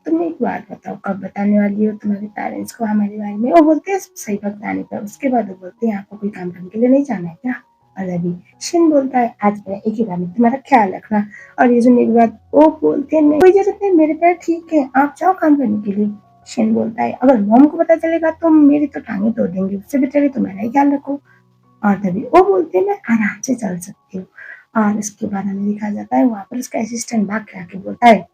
तुम एक बात बताओ, कब बताने वाली हो तुम्हारे पेरेंट्स को हमारे बारे में? वो बोलते हैं सही वक्त आने पर। उसके बाद वो बोलते हैं आपको कोई काम करने के लिए नहीं जाना है क्या? और अभी शिन बोलता है आज मैं एक ही बार में तुम्हारा ख्याल रखना। और ये सुनने के बाद वो बोलते हैं नहीं कोई जरूरत नहीं, मेरे पैर ठीक है, आप जाओ काम करने के लिए। शिन बोलता है अगर मॉम को पता चलेगा तो मेरी तो टांगे तोड़ देंगे, उससे बेटर है तुम्हारा ही ख्याल रखो। और तभी वो बोलते हैं मैं आराम से चल सकती हूँ। और उसके बाद हमें दिखा जाता है वहाँ पर उसका असिस्टेंट भाग के आके बोलता है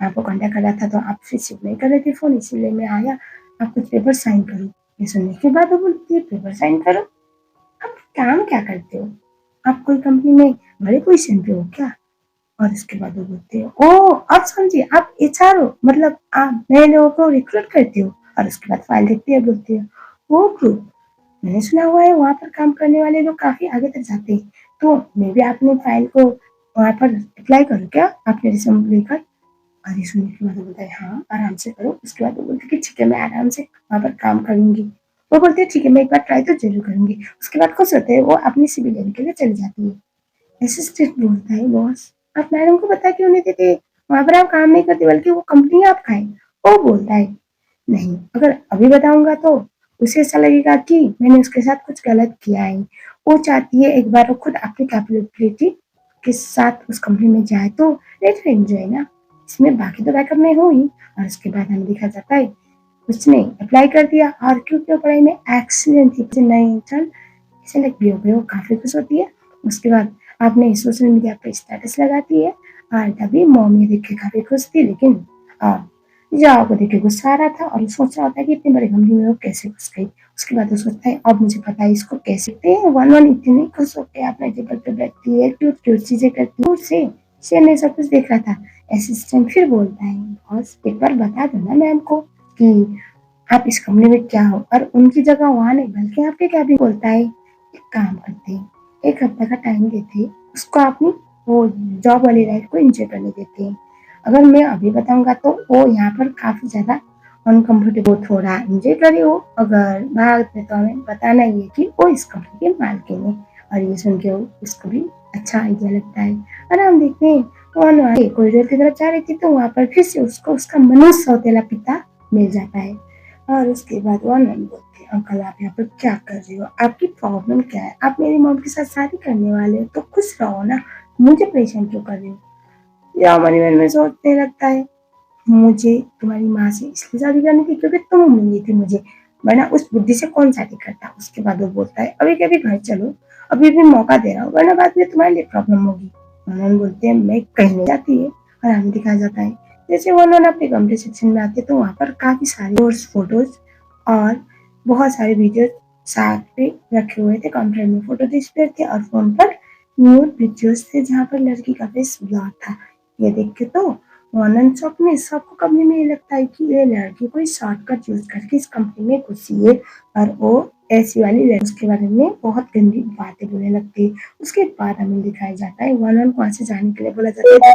आपको कांटेक्ट कर रहा था तो आप रिसीव नहीं कर रहे थे फ़ोन, इसीलिए मैं आया, आप कुछ पेपर साइन करो। ये सुनने के बाद वो बोलती है पेपर साइन करो? आप काम क्या करते हो? आप कोई कंपनी में बड़े पोजीशन पे हो क्या? और उसके बाद वो बोलते हैं ओह अब समझिए, आप एचआर हो, मतलब आप नए लोगों को रिक्रूट करते हो। और उसके बाद फाइल देखती है, बोलती है वो ग्रुप, मैंने सुना हुआ है वहाँ पर काम करने वाले लोग काफ़ी आगे तक जाते हैं, तो मैं भी अपनी फाइल को वहाँ पर अप्लाई करूँ क्या अपने रिज्यूम लेकर? और ये सुनने के बाद वो बोलता है हाँ आराम से करो। उसके बाद वो बोलती है कि ठीक है मैं आराम से वहाँ पर काम करूँगी। वो बोलती है ठीक है मैं एक बार ट्राई तो जरूर करूँगी। उसके बाद खुश होते हैं वो अपनी सीवी लेने के लिए चली जाती है। असिस्टेंट बोलता है बॉस आप मैडम को बता क्यों नहीं देते, वहाँ पर आप काम नहीं करते बल्कि वो कंपनी आपका है। वो बोलता है नहीं, अगर अभी बताऊंगा तो उसे ऐसा लगेगा कि मैंने उसके साथ कुछ गलत किया है। वो चाहती है एक बार वो खुद अपनी कैपेबिलिटी के साथ उस कंपनी में जाए तो लेट एंजॉय ना, इसमें बाकी तो बैकअप में हो ही। और उसके बाद हमें देखा जाता है उसने अप्लाई कर दिया और क्योंकि वो पढ़ाई में एक्सीलेंट थी, नए इंटर्न सेलेक्ट भी हो गए, वो काफी खुश होती है। उसके बाद आपने सोशल मीडिया पे स्टेटस लगाती है और तभी मॉम ये देख के काफी खुश थी, लेकिन जाओ को देख के गुस्सा आ रहा था और सोच रहा होता है कि इतनी बड़ी कंपनी में वो कैसे घुस गई। उसके बाद वो सोचता है अब मुझे पता है इसको कैसे वन वन इतनी खुश होकर अपने टेबल पे बैठती है, क्यूट क्यूट चीजें करती है। उससे शेर ने सब कुछ देख रहा था। असिस्टेंट फिर बोलता है बॉस एक बार बता दो ना मैम को कि आप इस कंपनी में क्या हो, और उनकी जगह वहाँ नहीं बल्कि आपके कैबिन। बोलता है एक काम करते हैं, एक हफ्ते का टाइम देते हैं उसको अपनी वो जॉब वाली लाइफ को एंजॉय करने देते हैं। अगर मैं अभी बताऊंगा तो वो यहाँ पर काफी ज्यादा अनकंफर्टेबल, थोड़ा एंजॉय करे हो, अगर बाद में तो हमें बताना ही है कि वो इस कंपनी के मालकिन है। और ये सुन के उसको भी अच्छा आइडिया लगता है। और हम देखते हैं वो कॉरिडोर की तरफ जा रही थी तो वहाँ पर फिर से उसको उसका मनुष्य सौतेला पिता मिल जाता है। और उसके बाद वो नहीं बोलते अंकल आप यहाँ पर क्या कर रही हो, आपकी प्रॉब्लम क्या है, आप मेरी मॉम के साथ शादी करने वाले हो तो खुश रहो ना, मुझे परेशान क्यों कर रही हो? या मन ही मन में सोचने लगता है मुझे तुम्हारी माँ से इसलिए शादी करनी थी क्योंकि तुम मिली थी मुझे, वरना उस बुद्धि से कौन शादी करता। उसके बाद वो बोलता है अभी कभी घर चलो, अभी भी मौका दे रहा हूँ वरना बाद में तुम्हारे लिए प्रॉब्लम होगी। उन्होंने बोलते हैं मैं कहीं नहीं जाती है। और हमें दिखाया जाता है जैसे वो उन्होंने अपने कमरे सेक्शन में आते तो वहाँ पर काफी सारे फोटोज और बहुत सारे वीडियो साथ पे रखे हुए थे। काउंटर में फोटो डिस्प्ले थे और फोन पर न्यूड वीडियोस थे जहाँ पर लड़की का फेस ब्लर था। ये देख के तो ऑनलाइन शॉप में सबको कंपनी में ये लगता है कि ये लड़की कोई शॉर्टकट यूज करके इस कंपनी में घुसी है और वो ऐसी वाली लड़की उसके बारे में बहुत गंदी बातें बोलने लगती है। उसके बाद हमें दिखाया जाता है वन वन को वहाँ से जाने के लिए बोला जाता है,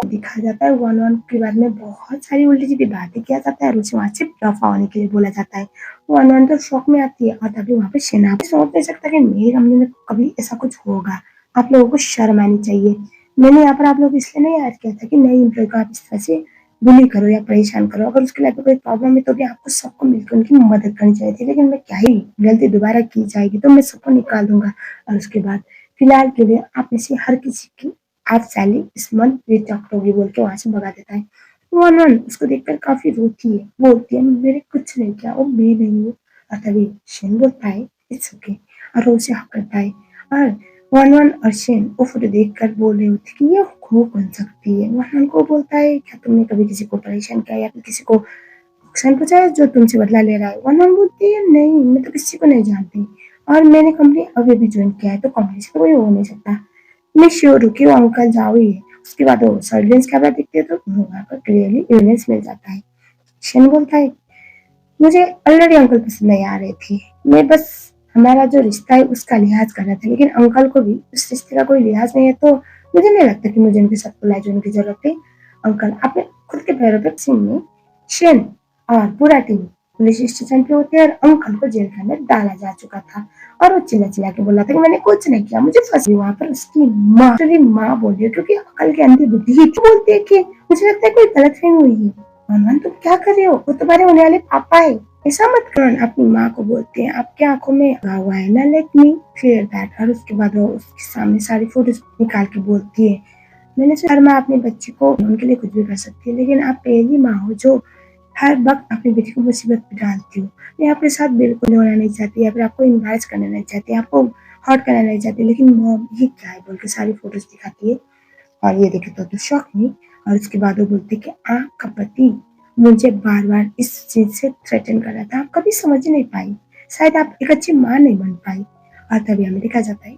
दिखाया जाता है वन वन के बारे में बहुत सारी उल्टी सीधी बातें किया जाता है और उसे वहाँ से रफा होने के लिए बोला जाता है। वन वन तो शौक में आती है और तभी वहाँ पे शेना सोच नहीं सकता कि मेरी कंपनी में कभी ऐसा कुछ होगा, आप लोगों को शर्म आनी चाहिए। मैंने यहाँ पर आप लोग इसलिए नहीं याद किया था कि नई एम्प्लॉय को आप इस तरह से बुली करो या परेशान करो, अगर उसकी लाइफ में कोई प्रॉब्लम है तो भी आपको सबको मिलकर उनकी मदद करनी चाहिए थी, लेकिन मैं क्या ही, गलती दोबारा की जाएगी तो मैं सबको निकाल दूंगा। और उसके बाद फिलहाल के लिए आप में से हर किसी की आप सैलरी इस मंथ रिजेक्ट होगी बोल के वहां से भगा देता है। वन वन उसको देखकर काफी रोती है, बोलती है मेरे कुछ नहीं किया, वो मैं नहीं हूँ। और तभी शेन बोलता है इट्स ओके, और वो उसे हक करता है। और वन वन और शेन वो फोटो देख कर बोल रहे होते कि ये हो कौन सकती है। वन वन को बोलता है क्या तुमने कभी किसी को परेशान किया या फिर किसी को नुकसान पहुंचाया जो तुमसे बदला ले रहा है। वन वन बोलती है नहीं, मैं तो किसी को नहीं जानती, और मैंने कंपनी अभी अभी ज्वाइन किया है तो कंपनी से तो कोई हो नहीं सकता। मैं श्योर हूँ कि वो अंकल जाओ ही है। उसके बाद वो सर्विलेंस कैमरा देखते हैं तो वहाँ पर क्लियरली एविडेंस मिल जाता है। शन बोलता है मुझे ऑलरेडी अंकल पसंद नहीं आ रहे थे, मैं बस हमारा जो रिश्ता है उसका लिहाज कर रहा था, लेकिन अंकल को भी उस रिश्ते का कोई लिहाज नहीं है तो मुझे नहीं लगता कि मुझे उनके साथ कोलैब होने की जरूरत है। अंकल अपने खुद के पैरों पे सीन में शेन और पूरा टीम पुलिस स्टेशन पे होते हैं और अंकल को जेल के अंदर डाला जा चुका था। और वो चिल्ला चिल्ला के बोला था कि मैंने कुछ नहीं किया, मुझे फंसी। वहां पर उसकी माँ, एक्चुअली माँ बोल रही है क्योंकि अंकल की अंधी बुद्धि ही थी। बोलती है कि मुझे लगता है कोई गलतफहमी हुई है, मोहन तुम क्या कर रहे हो, वो तुम्हारे होने वाले पापा है, ऐसा मत करो। अपनी माँ को बोलते हैं आपके आंखों में लगा हुआ है ना, लेट मी क्लियर दैट। और उसके बाद वो उसके सामने सारी फोटोज निकाल के बोलती है मैंने सोचा हर माँ अपने बच्चे को उनके लिए कुछ भी कर सकती है, लेकिन आप पहली माँ हो जो हर वक्त अपनी बेटी को मुसीबत में डालती हो। मैं आपके साथ बिल्कुल होना नहीं चाहती या फिर आपको इम्बैरेस करना नहीं चाहती, आपको हर्ट करना नहीं चाहती, लेकिन मॉम ये क्या है बोल के सारी फोटोज दिखाती है। और ये देखे तो शौक नहीं। और उसके बाद वो बोलती कि आपका पति मुझे बार बार इस चीज से थ्रेटन कर रहा था, आप कभी समझ ही नहीं पाई, शायद आप एक अच्छी माँ नहीं बन पाई। और तभी हमें देखा जाता है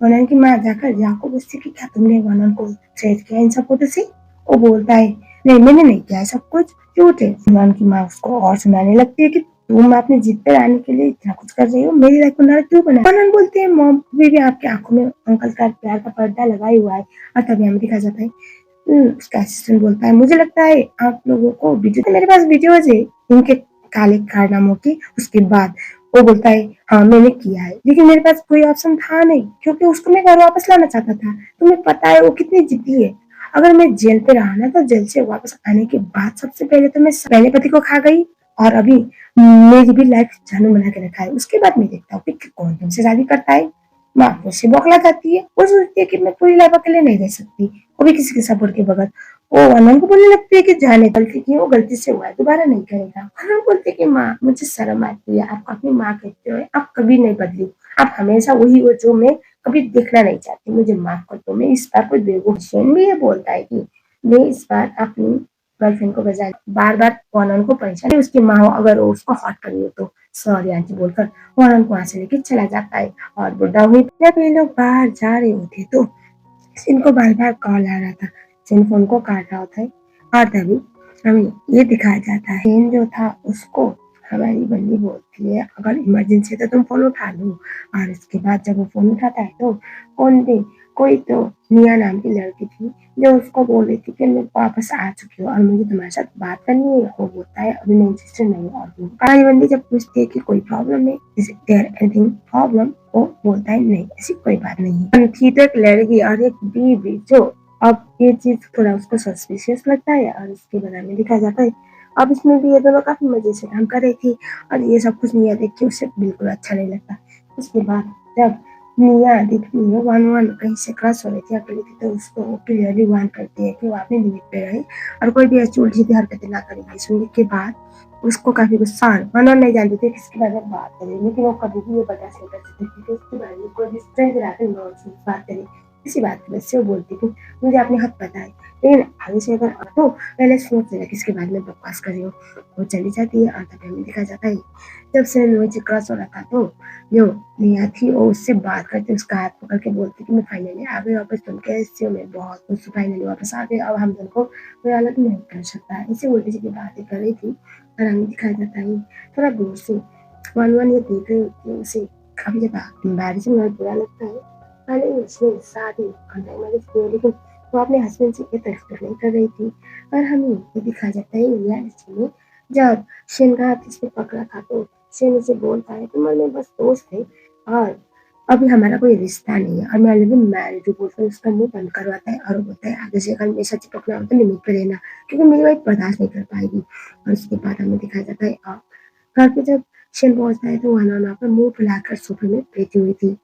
वनन की माँ जाकर जाको पूछती कि क्या तुमने वनन को थ्रेट किया इन सब फोटो से। वो बोलता है नहीं मैंने नहीं किया, सब कुछ झूठ है। वनन की माँ उसको और सुनाने लगती है कि तुम अपनी जिद पर आने के लिए इतना कुछ कर रही हो, मेरी लाइफ को नरक क्यों बना। वनन बोलते हैं मॉम भी आपकी आंखों में अंकल का प्यार का पर्दा लगा ही हुआ है। और तभी हमें दिखा जाता है उसका असिस्टेंट बोलता है मुझे लगता है आप लोगों को वीडियो, मेरे पास वीडियोज है इनके काले कारनामों की। उसके बाद वो बोलता है हाँ मैंने किया है, लेकिन मेरे पास कोई ऑप्शन था नहीं क्योंकि उसको मैं घर वापस लाना चाहता था। तुम्हें पता है वो कितनी जिद्दी है, अगर मैं जेल पे रहा ना तो जेल से वापस आने के बाद सबसे पहले तो मैं पहले पति को खा गई, और अभी मेरी भी लाइफ जानू बना के रखा है। उसके बाद मैं देखता हूँ कि कौन तुमसे शादी करता है। माँ मुझसे बौखला जाती है, वो सोचती है कि मैं पूरी लाइफ अकेले नहीं रह सकती, वो भी किसी के सपोर्ट के बगैर। वो अनंत को बोलने लगती है कि जाने गलती की, वो गलती से हुआ है दोबारा नहीं करेगा। अनंत बोलते है कि माँ मुझे शर्म आती है, आप अपनी माँ कहते हो, आप कभी नहीं बदली, आप हमेशा वही हो जो मैं कभी देखना नहीं चाहती, मुझे माफ कर दो, मैं इस बार कोई बेवकूफ। भी ये बोलता है कि मैं इस बार अपनी गर्लफ्रेंड को बजाय बार बार वनन को परेशान, उसकी माँ हो अगर वो उसको हॉट करी हो तो सॉरी आंटी बोलकर वनन को वहां से लेके चला जाता है। और बुढ़ा हुई जब ये लोग बाहर जा रहे होते तो इनको बार बार कॉल आ रहा था, जिन फोन को काट रहा होता है। और तभी हमें ये दिखाया जाता है सेन जो था उसको हमारी बंदी बोलती है अगर इमरजेंसी है तो तुम फोन उठा लो। और उसके बाद जब वो फोन उठाता है तो कौन थी, कोई तो निया नाम की लड़की थी जो उसको बोल रही थी कि मैं वापस आ चुकी हूँ और मुझे तुम्हारे साथ बात करनी है। वो बोलता है अभी मैं इंटरेस्टेड नहीं हूँ। और हमारी बंदी जब पूछती है कि कोई प्रॉब्लम है, इज देयर एनीथिंग प्रॉब्लम, वो बोलता है नहीं ऐसी कोई बात नहीं है। थी तो एक लड़की और एक बीवी जो, अब ये चीज थोड़ा उसको सस्पिशियस लगता है और उसके बारे में लिखा जाता है। अब इसमें भी ये दोनों काफी मजे से काम कर रही थी और ये सब कुछ निया देख के उसे बिल्कुल अच्छा नहीं लगता। उसके बाद जब निया दिखती है वन वन कहीं से क्रश हो रही थी अकेली थी तो उसको क्लियरली वार्न करती है कि वो अपनी लिमिट पे रहे और कोई भी ऐसी उल्टी सीधी हरकतें ना करेगी। सुनने के बाद उसको काफी गुस्सा आ वन वन नहीं जानती थी किसके बारे में बात करें, लेकिन वो कभी भी ये बर्दाश्त नहीं कर सकती थी कि उसके बारे में कोई भी स्ट्रेंजर आकर नॉनसेंस बात करे। इसी बात की वजह से वो बोलती थी मुझे अपने हद पता है, लेकिन आगे से अगर तो पहले सोच लेना किसके बारे में बकवास कर रही हो। वो चली जाती है और तभी हमें दिखा जाता है जब से मुझे क्रश हो रहा था तो जो निया थी वो उससे बात करती, उसका हाथ पकड़ के बोलती कि मैं फाइनली आ गई वापस, तुम कैसे हो, मैं बहुत खुश हूँ फाइनली वापस आ गई, अब हम दोनों को कोई अलग नहीं कर सकता है। इसे उल्टी सीधी बातें कर रही थी और हमें दिखाया जाता है थोड़ा दूर से वन वन ये देख रही होती है, उसे काफी ज्यादा एम्बैरेसिंग और बुरा लगता है। पहले उसने शादी कॉन्टेक्ट मैरिज की लेकिन वो अपने हस्बैंड से ये तो एक्सपेक्ट नहीं कर रही थी। और हमें ये दिखाया जाता है रियलिटी में जब शेन का हाथ इसने पकड़ा था तो शेन उसे बोलता है तुम और मैं बस दोस्त थे और अभी हमारा कोई रिश्ता नहीं है और मैं ऑलरेडी मैरिड हूँ बोलकर उसका मुँह बंद करवाता है और बोलता है आगे से अगर हमेशा चिपकना हो तो लिमिट पे रहना, क्योंकि मेरी वाइफ बर्दाश्त नहीं कर पाएगी। और उसके बाद हमें दिखाया जाता है घर पे जब शेन पहुँचता है तो वहां वहाँ पर मुँह फुलाकर सोफे में बैठी हुई थी।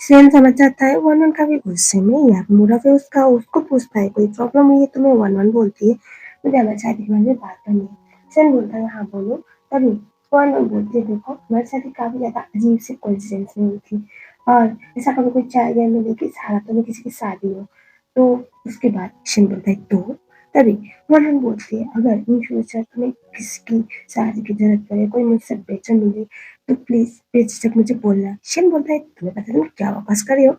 शेन समझ जाता है वन काफी गुस्से में या मूड ऑफ है उसका, उसको पूछता है कोई प्रॉब्लम हुई है तुम्हें? वन बोलती है मुझे हमारी शादी के बारे में बात करनी है। शेन बोलता है हाँ बोलो। तभी वन बोलती है देखो हमारी शादी काफी ज्यादा अजीब सी कोइंसिडेंस में हुई थी और ऐसा कभी कोई चाय गया मिले कि हालातों में किसी की शादी हो। तो उसके बाद शेन बोलता है तो तभी वन बोलती है अगर इन फ्यूचर तुम्हें किसकी शादी की जरूरत पड़े, कोई मुझसे बेचैन मिले तो प्लीज बेझिझक मुझे बोलना। शिन बोलता है तुम्हें पता है तुम क्या वापस कर रहे हो?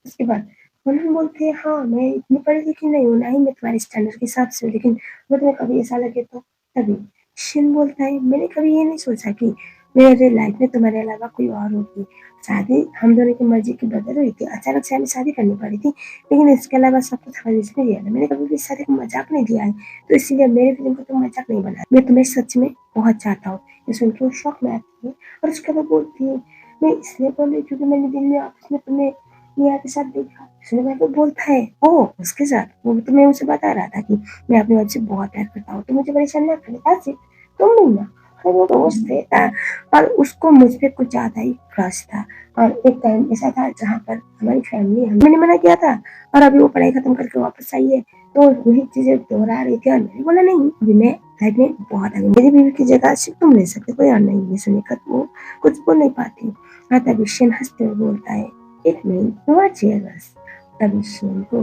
उसके बाद उन्होंने बोलते हैं हाँ मैं इतनी पढ़ी लिखी नहीं हूँ ना ही मैं तुम्हारे स्टैंडर्ड के हिसाब से हूँ, लेकिन वो तुम्हें कभी ऐसा लगे तो। तभी शिन बोलता है मैंने कभी ये नहीं सोचा कि मेरे लाइफ में तुम्हारे अलावा कोई और होगी। शादी हम दोनों की मर्जी की बदल हुई थी, अचानक से हमें शादी करनी पड़ी थी, लेकिन इसके अलावा सब कुछ हमारे इसमें लिया था। मैंने कभी भी इस शादी को मजाक नहीं लिया है, तो इसीलिए मेरी फीलिंग को तुम मजाक नहीं बना। मैं तुम्हें सच में बहुत चाहता हूँ। ये सुन के वो शौक में आती है और उसके बाद बोलती है मैं इसलिए बोल रही क्योंकि मैंने दिन में ऑफिस में तुम्हें नेहा के साथ देखा। उसने बाद वो बोलता है ओ उसके साथ, वो तो मैं उसे बता रहा था कि मैं अपनी वाइफ से बहुत प्यार करता हूँ तो मुझे परेशान ना करे, that's it, तुम नहीं ना। और वो दोस्त था और उसको मुझ पे कुछ ज्यादा ही क्रश था। और एक टाइम ऐसा था जहाँ पर हमारी फैमिली, मैंने मना किया था और अभी वो पढ़ाई खत्म करके वापस आई है तो वही चीजें दोहरा रही थी और मैंने बोला नहीं अभी मैं लाइफ में बहुत आगे, मेरी बीवी की जगह सिर्फ तुम ले सकते, कोई और नहीं। ये सुनकर वो कुछ बोल नहीं पाती और तभी शेन हंसते हुए बोलता है एक मिनट यू आर जेलस। तभी शेन को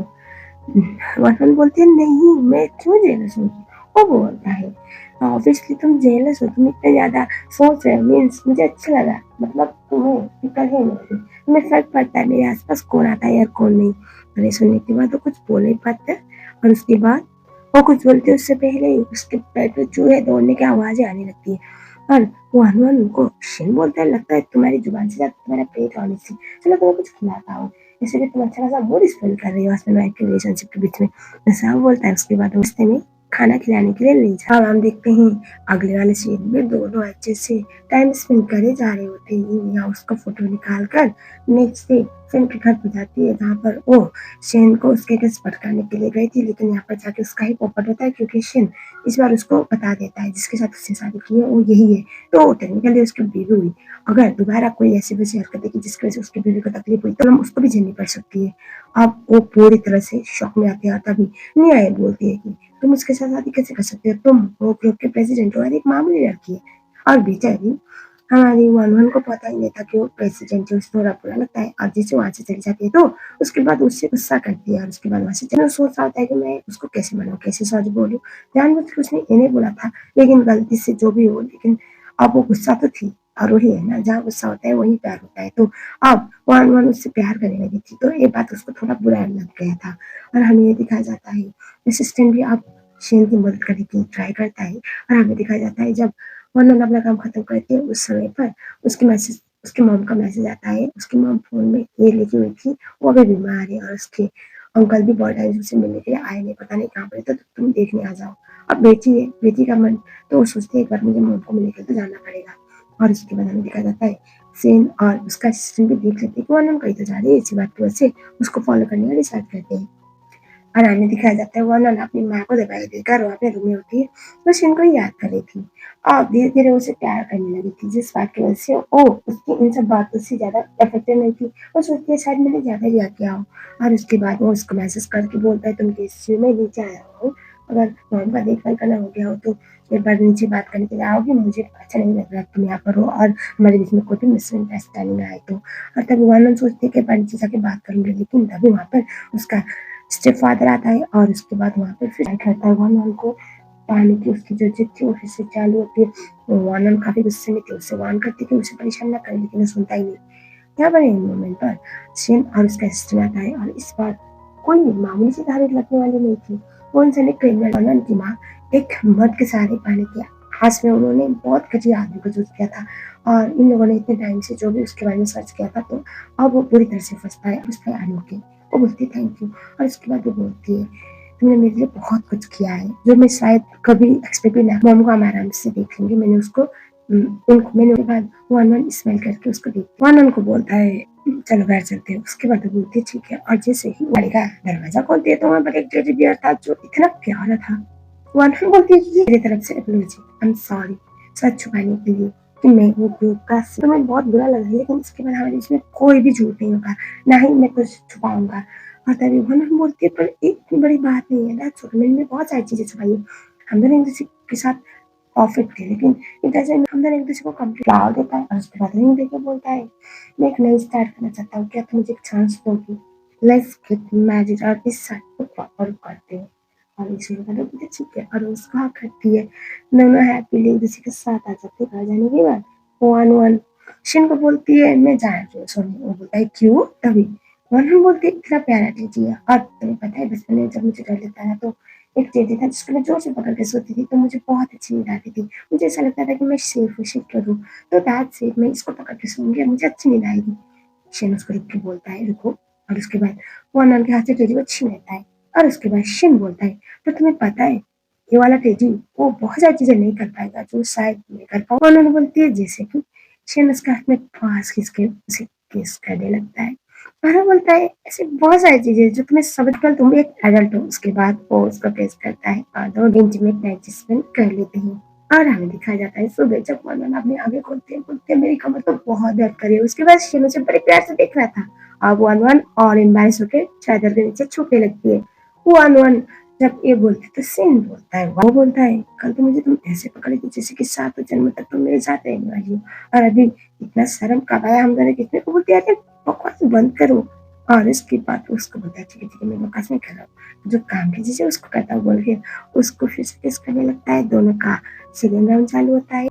वतन बोलती है नहीं मैं क्यों जेलस हूँ। वो बोलता है ऑब्वियसली तुम जेलस हो, तुम इतने ज्यादा सोच रहे हो, मीन्स मुझे अच्छा लगा, मतलब तुम्हें फिक्र है मेरी, तुम्हें फर्क पड़ता है मेरे आसपास कौन आता है और कौन नहीं। मैंने सुनने के बाद वो कुछ बोल नहीं पाता और उसके बाद वो कुछ बोलते उससे पहले ही उसके पेट में चूहे दौड़ने की आवाजें आने लगती है और वो हनुमान उनको शेन बोलता है लगता है तुम्हारी जुबान से ज्यादा तुम्हारा पेट होने से, चलो तुम्हें कुछ खिलाता हूँ, इसलिए तुम अच्छा खासा मूड स्पेंड कर रही हो हस्बैंड वाइफ के रिलेशनशिप के बीच में, ऐसा वो बोलता है। उसके बाद रास्ते में खाना खिलाने के लिए ले जाओ। अब हम देखते हैं अगले वाले सीन में दोनों अच्छे से टाइम स्पेंड करे जा रहे होते हैं या उसका फोटो निकाल कर नेक्स्ट डे शेन के घर पे जाती है जहाँ पर वो शेन को उसके घर भटकाने के लिए गई थी, लेकिन यहाँ पर जाके उसका ही पोपट होता है क्योंकि शेन इस बार उसको बता देता है जिसके साथ उसने शादी की है वो यही है। तो टेक्निकली उसकी बीवी हुई, अगर दोबारा कोई ऐसी वैसी हरकत है कि जिसकी वजह से उसकी बीवी को तकलीफ हुई तो हम उसको भी झेलनी पड़ सकती है। अब वो पूरी तरह से शौक में आते हैं और तभी न्याय बोलती है कि तुम उसके साथ शादी कैसे कर सकते हो, तुम वो ग्रुप के प्रेसिडेंट हो और एक मामूली लड़की है। और बेचारी हमारी वन को पता ही नहीं था कि वो प्रेसिडेंट है, उसको थोड़ा बुरा लगता है और जिसे वहां से चली जाती है तो उसके बाद उससे गुस्सा करती है और उसके बाद वहां से चलो सोच रहा होता है कि मैं उसको कैसे मनाऊं, कैसे सॉरी बोलूं, जानबूझ के उसने ये नहीं बोला था लेकिन गलती से जो भी हो, लेकिन अब वो गुस्सा तो थी और वही है ना जहाँ गुस्सा होता है वहीं प्यार होता है। तो अब वन उससे प्यार करने लगी थी तो ये बात उसको थोड़ा बुरा लग गया था और हमें ये दिखाया जाता है असिस्टेंट भी अब शेन की मदद करने की ट्राई करता है और हमें दिखाया जाता है जब वन अपना काम खत्म करती है उस समय पर उसके मैसेज, उसके मॉम का मैसेज आता है। उसकी मॉम फोन में ये लिखी हुई थी वो अभी बीमार है और उसके अंकल भी बहुत टाइम से उसे मिलने के लिए आए नहीं, पता नहीं कहाँ पर है, तो तुम देखने आ जाओ। अब बेटी है, बेटी का मन तो वो सोचते हैं एक बार मुझे मॉम को मिलने के लिए तो जाना पड़ेगा। और उसके बाद हमें दिखाया जाता है सेन और उसका असिस्टेंट भी देख लेते हैं कि वो कहीं तो जा रही है, इसी बात की वजह से उसको फॉलो करने का डिसाइड करते हैं। और हमें दिखाया जाता है वो अपनी माँ को दवाई देकर वो अपने रूम में होती है तो शेन को ही याद कर रही थी और धीरे धीरे उसे प्यार करने लगी थी, जिस बात की वजह से वो उसकी इन सब बातों से ज्यादा अफेक्टेड नहीं थी। वो सोचती है शायद मैंने ज्यादा याद किया हो और उसके बाद वो उसको मैसेज करके बोलता है तुम कैसे, मैं नीचे आया हूँ, अगर मॉम का देखभाल करना हो गया हो तो एक बार नीचे बात करने के लिए आओगे, मुझे अच्छा नहीं लग रहा तुम यहाँ पर हो और हमारे बीच में कोई भी मिसअंडरस्टैंडिंग आए तो। और तभी वन सोचती है कि एक बार नीचे जाके बात करूंगी, लेकिन तभी वहाँ पर उसका स्टेप फादर आता है और उसके बाद वहाँ पे फिर करता है वन को पानी की उसकी जो जिद थी वो फिर से चालू होती है। वन काफी गुस्से में थी, उससे वार्न करती कि उसे परेशान ना करे लेकिन वो सुनता ही नहीं। यहाँ पर एक मोमेंट पर शेन और उसका असिस्टेंट आता है और इस बार कोई मामूली सी धारित लगने वाली नहीं थी। वो इंसान एक क्रिमिनल वनन की माँ एक मर्द के सहारे पाने के आस में उन्होंने बहुत घटिया आदमी को चूज किया था और इन लोगों ने इतने टाइम से जो भी उसके बारे में सर्च किया था तो अब वो पूरी तरह से फंसता है उसका आलू के। वो बोलती है थैंक यू और उसके बाद वो बोलती है तुमने मेरे लिए बहुत कुछ किया है जो मैं शायद कभी एक्सपेक्ट भी ना, मॉम को हम आराम से देख लेंगे, मैंने उसको उनको मैंने उसके बाद 1-1 स्माइल करके उसको दी। 1-1 को बोलता है चलो घर चलते हैं। उसके बाद वो बोलती है ठीक है और जैसे ही गाड़ी का दरवाज़ा खोलती है तो वहाँ पर एक टेडी बियर था जो इतना प्यारा था। 1-1 बोलती है ये मेरी तरफ से एपोलॉजी, आई एम सॉरी सच छुपाने के लिए कि मैं वो ग्रुप का तुम्हें बहुत बुरा लगा लेकिन इसके बाद हमारे बीच में कोई भी झूठ नहीं होगा, ना ही मैं कुछ छुपाऊँगा। और तभी 1-1 बोलती है पर इतनी बड़ी बात नहीं है दैट्स ओके मैंने बहुत सारी चीज़ें छुपाई हैं। हम दोनों एक-दूसरे के साथ परफेक्ट थे लेकिन एक ऐसे हम दोनों एक-दूसरे को कंप्लीट फ्लावर देता है और उसके बाद रिंग देके बोलता है मैं एक नई स्टार्ट करना चाहता हूँ, क्या तुम मुझे एक चांस दोगी? लेट्स गेट मैरिड और इस शादी को प्रॉपर करते हैं। और इसी के बाद ठीक है और उसको हाँ करती है। दोनों हैप्पीली एक-दूसरे के साथ आ जाते हैं। घर जाने के बाद 1-1 शिन को बोलती है मैं जा रही हूँ सोने। वो बोलता है क्यों? तभी 1-1 बोलती है इतना प्यारा टेडी है और तुम्हें पता है बचपन में जब मुझे डर लगता था तो एक टेडी था जिसको मैं जोर से पकड़ के सोती थी तो मुझे बहुत अच्छी नींद आती थी। मुझे ऐसा लगता था कि मैं सेफ हूँ, सिक्योर हूँ। तो दैट्स इट मैं इसको पकड़ के सोऊँगी और मुझे अच्छी नींद आएगी। शिन उसको रुक के बोलता है रुको और उसके बाद वो अनन के हाथ से टेडी को छीन लेता है और उसके बाद शिन बोलता है तो तुम्हें पता है ये वाला टेडी वो बहुत सारी चीजें नहीं कर पाएगा जो शायद मैं कर पाऊँ। उन्होंने बोलती है जैसे कि शिन उसके हाथ में पास खींच के उसे किस करने लगता है और वो बोलता है ऐसी बहुत सारी चीजें जो तुम्हें सब कल तुम एक एडल्ट हो। उसके बाद वो उसको किस करता है और दोनों इंटीमेट नाइट स्पेंड कर लेते हैं। और हमें दिखाया जाता है सुबह जब मनन अपनी आंखें खोलते हैं बोलते हैं मेरी कमर तो बहुत दर्द कर रही है। उसके बाद शिन उसे बड़े प्यार से देख रहा था अब 1-1 और एम्बैरेस होकर चादर के नीचे छुपने लगती है। 1-1 जब ये बोलती है तो शिन बोलता है वो बोलता है कल तो मुझे तुम ऐसे पकड़ी थी जैसे कि 7 जन्म तक तुम मेरे साथ रहने वाली हो और अभी इतना शर्म कब आया हम दोनों कितने को बोलते हैं बकवास बंद करो। और इसके बाद उसको बोलता है ठीक है मैं बकवास नहीं कर रहा हूँ जो काम की चीजें उसको करता हूँ बोल के उसको फिर से किस करने लगता है। दोनों का सेकंड राउंड चालू होता है।